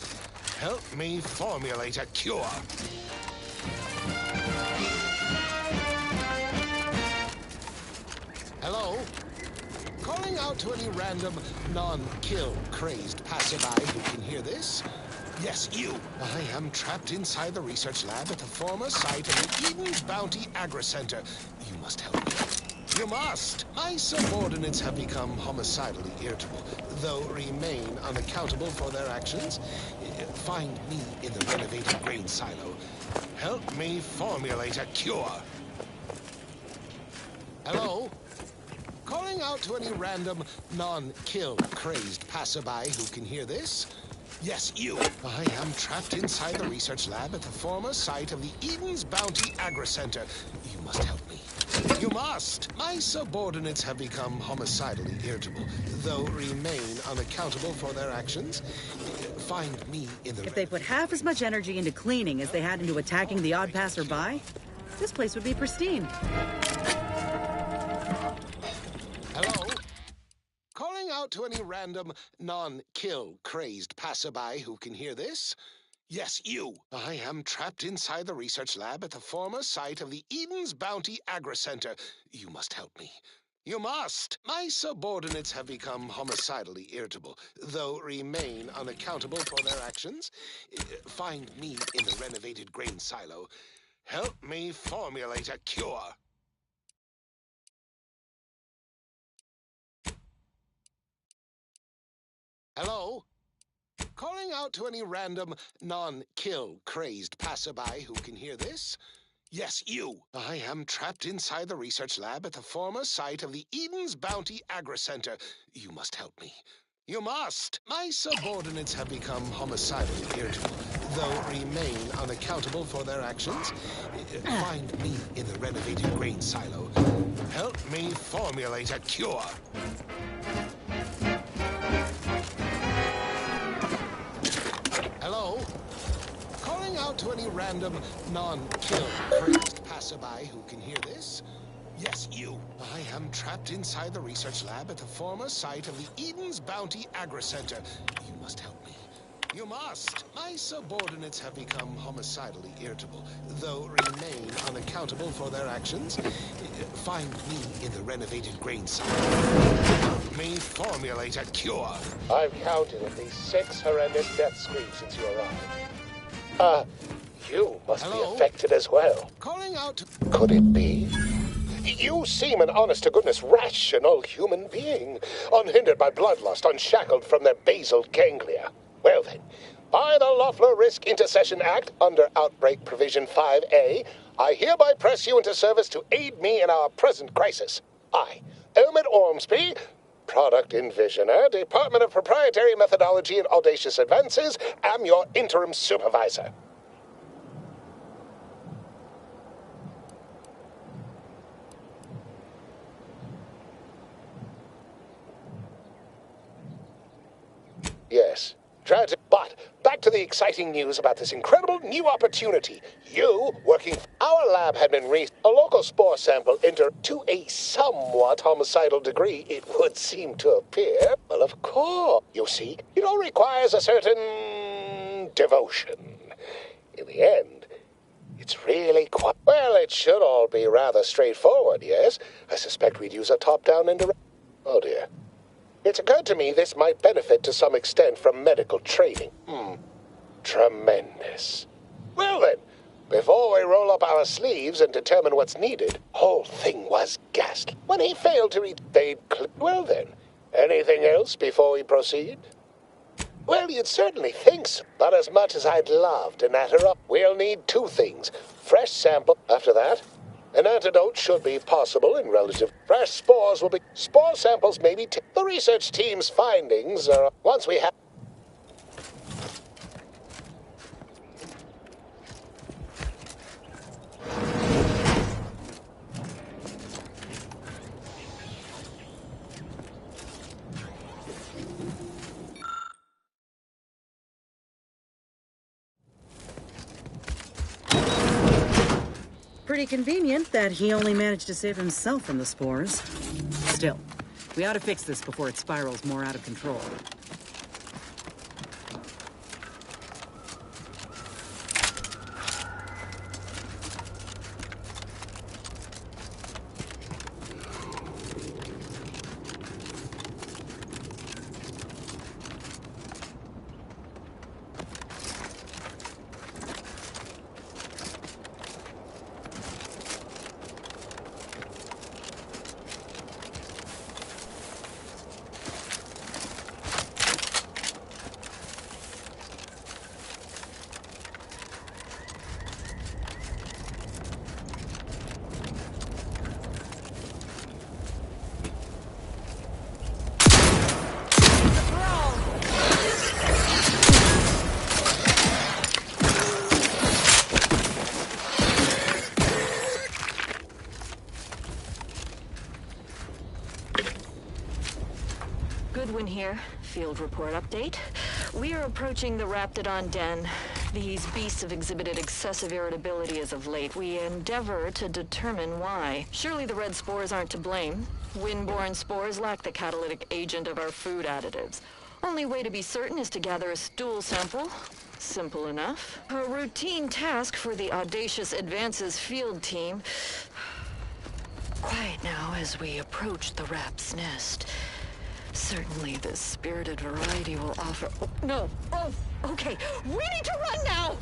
[SPEAKER 2] Help me formulate a cure. Hello? Calling out to any random, non-kill crazed passerby who can hear this? Yes, you. I am trapped inside the research lab at the former site of the Eden's Bounty Agri Center. You must help me. You must. My subordinates have become homicidally irritable, though remain unaccountable for their actions. Find me in the renovated grain silo. Help me formulate a cure. Hello? Calling out to any random, non-kill crazed passerby who can hear this? Yes, you. I am trapped inside the research lab at the former site of the Eden's Bounty Agri Center. You must help me. You must. My subordinates have become homicidally irritable, though remain unaccountable for their actions. Find me in the...
[SPEAKER 1] If they put half as much energy into cleaning as they had into attacking the odd passerby, this place would be pristine.
[SPEAKER 2] Hello? Calling out to any random, non-kill crazed passerby who can hear this? Yes, you. I am trapped inside the research lab at the former site of the Eden's Bounty Agri Center. You must help me. You must. My subordinates have become homicidally irritable, though remain unaccountable for their actions. Find me in the renovated grain silo. Help me formulate a cure. Hello? Calling out to any random, non-kill crazed passerby who can hear this? Yes, you. I am trapped inside the research lab at the former site of the Eden's Bounty Agri-Center. You must help me. You must! My subordinates have become homicidally irritable, though remain unaccountable for their actions. Find me in the renovated grain silo. Help me formulate a cure. Hello? Calling out to any random, non-kill crazed passerby who can hear this? Yes, you. I am trapped inside the research lab at the former site of the Eden's Bounty Agri-Center. You must help me. You must. My subordinates have become homicidally irritable, though remain unaccountable for their actions. Find me in the renovated grain silo. Help me formulate a cure.
[SPEAKER 10] I've counted at least 6 horrendous death screams since you arrived. You must be affected as well.
[SPEAKER 2] Calling out...
[SPEAKER 10] Could it be? You seem an honest-to-goodness rational human being, unhindered by bloodlust, unshackled from their basal ganglia. Well then, by the Loeffler Risk Intercession Act, under Outbreak Provision 5A, I hereby press you into service to aid me in our present crisis. I, Omid Ormsby, Product Envisioner, Department of Proprietary Methodology and Audacious Advances, am your interim supervisor. Yes. But back to the exciting news about this incredible new opportunity. You, working... Our lab had been a local spore sample to a somewhat homicidal degree, it would seem to appear. Well, of course. You see, it all requires a certain devotion. In the end, it's really quite... Well, it should all be rather straightforward, yes? I suspect we'd use a top-down indirect... Oh, dear. It's occurred to me this might benefit to some extent from medical training. Tremendous. Well then, before we roll up our sleeves and determine what's needed, whole thing was ghastly. When he failed to read, well then, anything else before we proceed? Well, you'd certainly think so, but as much as I'd love to natter up, we'll need 2 things. Fresh sample. After that, an antidote should be possible in relative. Fresh spores will be... Spore samples may be... The research team's findings are... Once we have...
[SPEAKER 1] Pretty convenient that he only managed to save himself from the spores. Still, we ought to fix this before it spirals more out of control.
[SPEAKER 12] Goodwin here. Field report update. We are approaching the Raptidon den. These beasts have exhibited excessive irritability as of late. We endeavor to determine why. Surely the red spores aren't to blame. Windborne spores lack the catalytic agent of our food additives. Only way to be certain is to gather a stool sample. Simple enough. A routine task for the Audacious Advances field team. Quiet now as we approach the rap's nest. Certainly the spirited variety will offer... Oh, no! Oh, okay. We need to run now!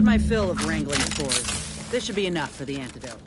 [SPEAKER 1] my fill of wrangling spores. This should be enough for the antidote.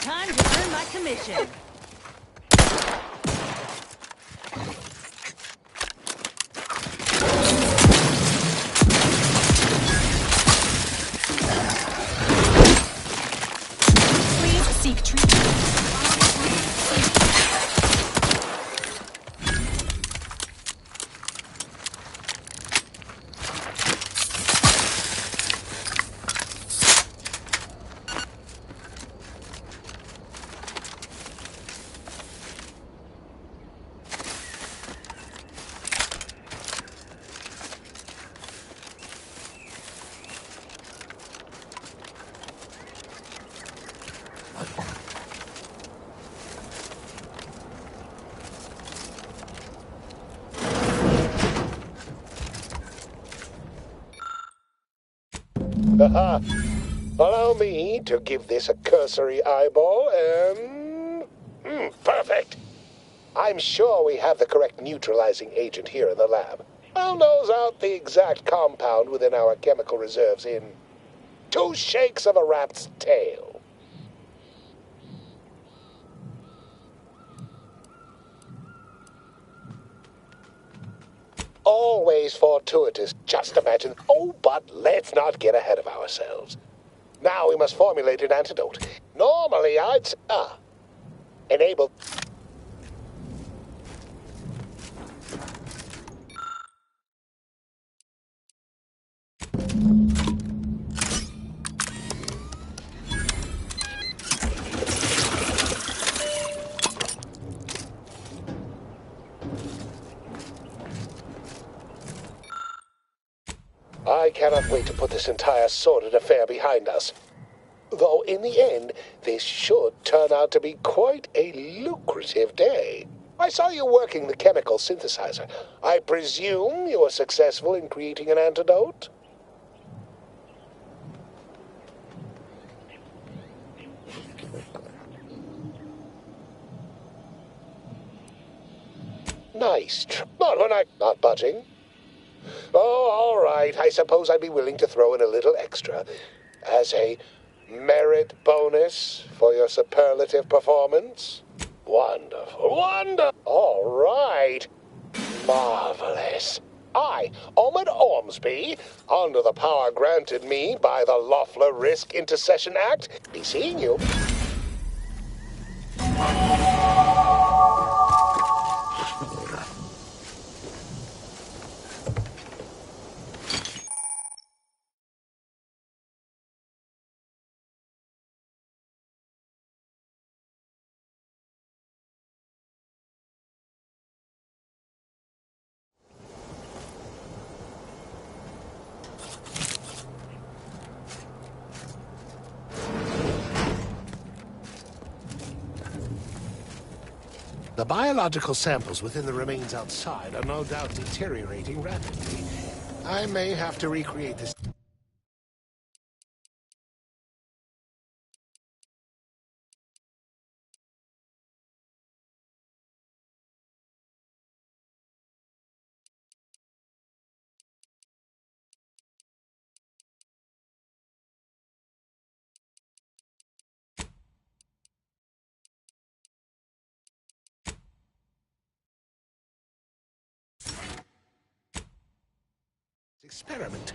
[SPEAKER 7] Time to earn my commission.
[SPEAKER 11] Please seek treatment.
[SPEAKER 10] Haha. Allow me to give this a cursory eyeball and... perfect! I'm sure we have the correct neutralizing agent here in the lab. I'll nose out the exact compound within our chemical reserves in 2 shakes of a rat's tail. Always fortuitous, just imagine. Oh, but let's not get ahead of ourselves. Now we must formulate an antidote. Normally I'd say, enable... I cannot wait to put this entire sordid affair behind us. Though in the end, this should turn out to be quite a lucrative day. I saw you working the chemical synthesizer. I presume you were successful in creating an antidote? Nice. Not when I'm not budging. Oh, all right. I suppose I'd be willing to throw in a little extra as a merit bonus for your superlative performance. Wonderful. All right. Marvelous. I, Omid Ormsby, under the power granted me by the Loeffler Risk Intercession Act, be seeing you. The biological samples within the remains outside are no doubt deteriorating rapidly. I may have to recreate this. Experiment.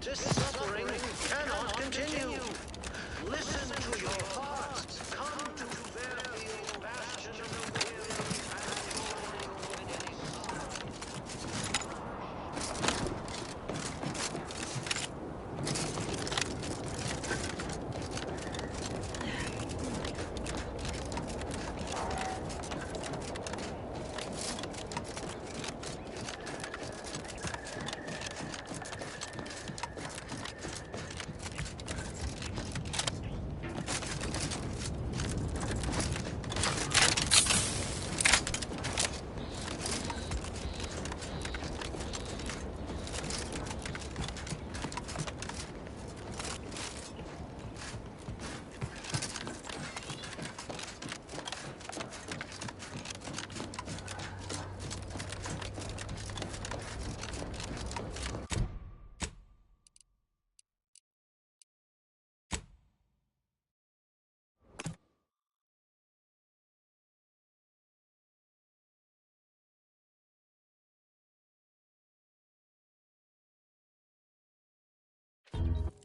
[SPEAKER 8] This suffering cannot continue. Listen to your hearts. Come to Fairfield, bastion of the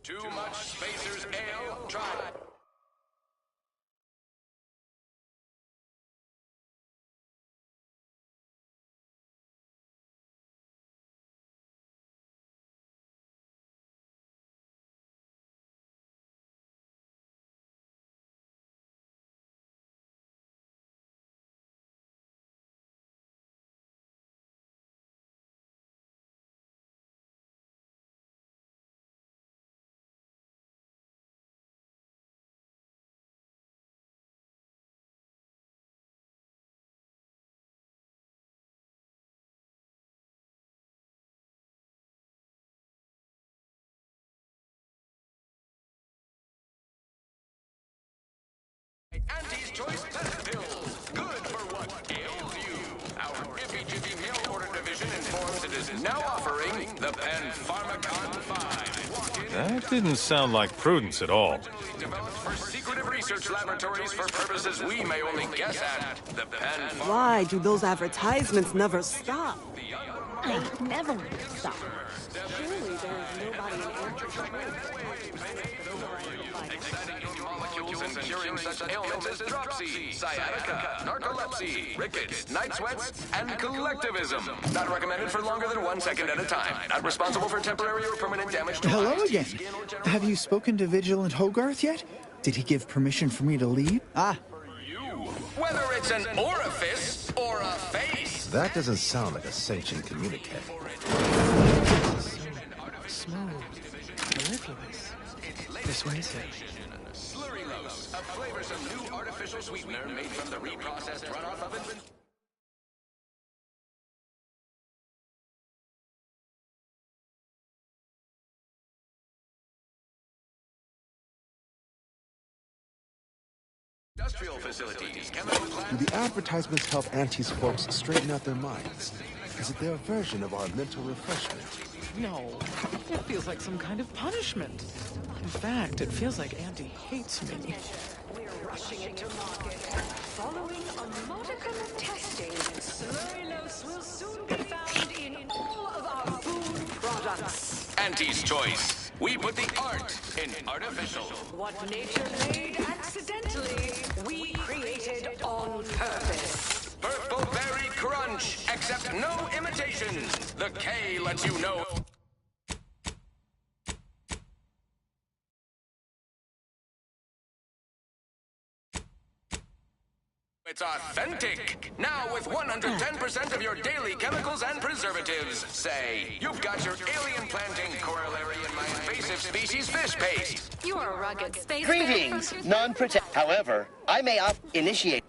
[SPEAKER 4] Too much Spacers Ale. Try it. Auntie's Choice Pest Pills. Good for what ails you. Our Iffy Jiffy Mail Order Division informs it is now offering the Pen Pharmacon 5.
[SPEAKER 14] That didn't sound like Prudence at all.
[SPEAKER 4] Developed for secretive research laboratories for purposes we may only guess at. The Pen
[SPEAKER 5] Why do those advertisements never stop?
[SPEAKER 18] They never stop.
[SPEAKER 5] Surely there is nobody in
[SPEAKER 4] molecules and curing such ailments as dropsy, sciatica, narcolepsy, rickets, night sweats, and collectivism. Not recommended for longer than 1 second at a time. Not responsible for temporary or permanent damage to
[SPEAKER 22] Hello
[SPEAKER 4] eyes,
[SPEAKER 22] again. Have you spoken to Vigilant Hogarth yet? Did he give permission for me to leave?
[SPEAKER 4] Whether it's an orifice or a face.
[SPEAKER 16] That doesn't sound like a sanctioned communique.
[SPEAKER 8] smooth, mellifluous, persuasive.
[SPEAKER 4] Slurrylose, a flavorsome new artificial sweetener made from the reprocessed runoff of inventory. Industrial facilities, chemical plants.
[SPEAKER 16] Do the advertisements help Auntie's folks straighten out their minds? Is it their version of our mental refreshment?
[SPEAKER 8] No, it feels like some kind of punishment. In fact, it feels like Auntie hates me.
[SPEAKER 3] We're rushing into market. Following a modicum of testing, Slurrylose will soon be found in all of our food products.
[SPEAKER 4] Auntie's Choice. We put the art in artificial.
[SPEAKER 3] What nature made accidentally, we created on purpose.
[SPEAKER 4] Purple Berry Crunch. Accept no imitations. The K lets you know. It's authentic. Now with 110% of your daily chemicals and preservatives. Say, you've got your alien planting corollary in my invasive species fish paste.
[SPEAKER 7] You are a rugged space.
[SPEAKER 17] Greetings, non-protect. However, I may initiate.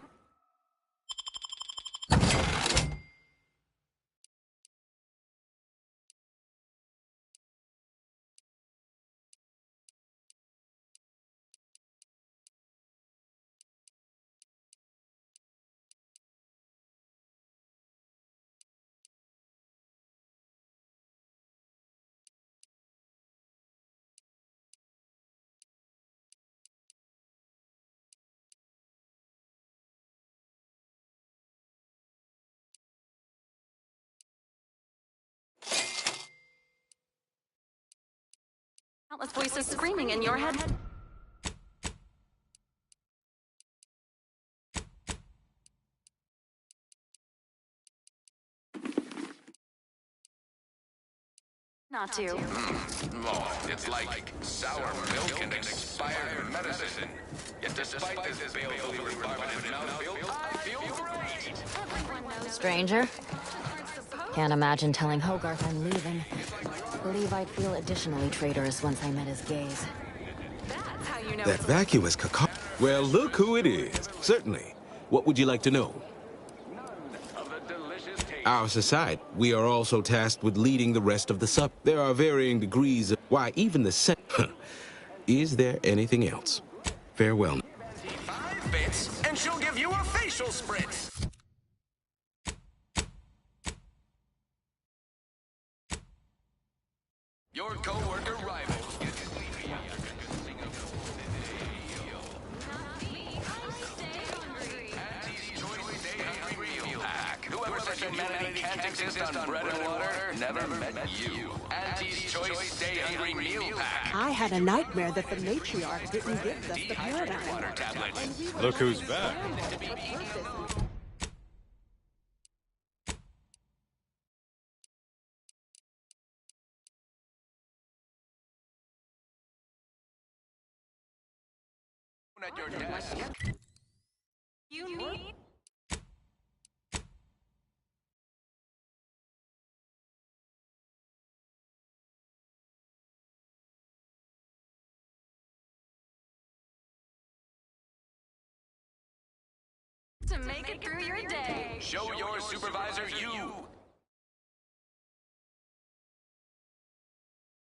[SPEAKER 11] Countless voices screaming in your head. Not to.
[SPEAKER 4] Oh, it's like sour milk and expired medicine. Yet despite this balefully rebarbative mouthfeel, I feel great.
[SPEAKER 18] Stranger? Can't imagine telling Hogarth I'm leaving. Believe I'd feel additionally traitorous once I met his gaze.
[SPEAKER 11] That's how you know.
[SPEAKER 19] That vacuous caca. Well, look who it is. Certainly. What would you like to know? Our society. We are also tasked with leading the rest of the sub. There are varying degrees of why even the set. Is there anything else? Farewell.
[SPEAKER 4] 5 bits, and she'll give you a facial spritz. Your co-worker rivals get sleepy after consuming a full Auntie's Choice Stay Hungry Meal Pack. Whoever said humanity can't exist on bread and water never met you. Auntie's Choice Stay Hungry Meal Pack.
[SPEAKER 5] I had a nightmare that the matriarch didn't give us the paradigm.
[SPEAKER 4] Water tablets.
[SPEAKER 14] Look who's back.
[SPEAKER 4] At your desk.
[SPEAKER 11] You need. To make it through your day.
[SPEAKER 4] Show your supervisor you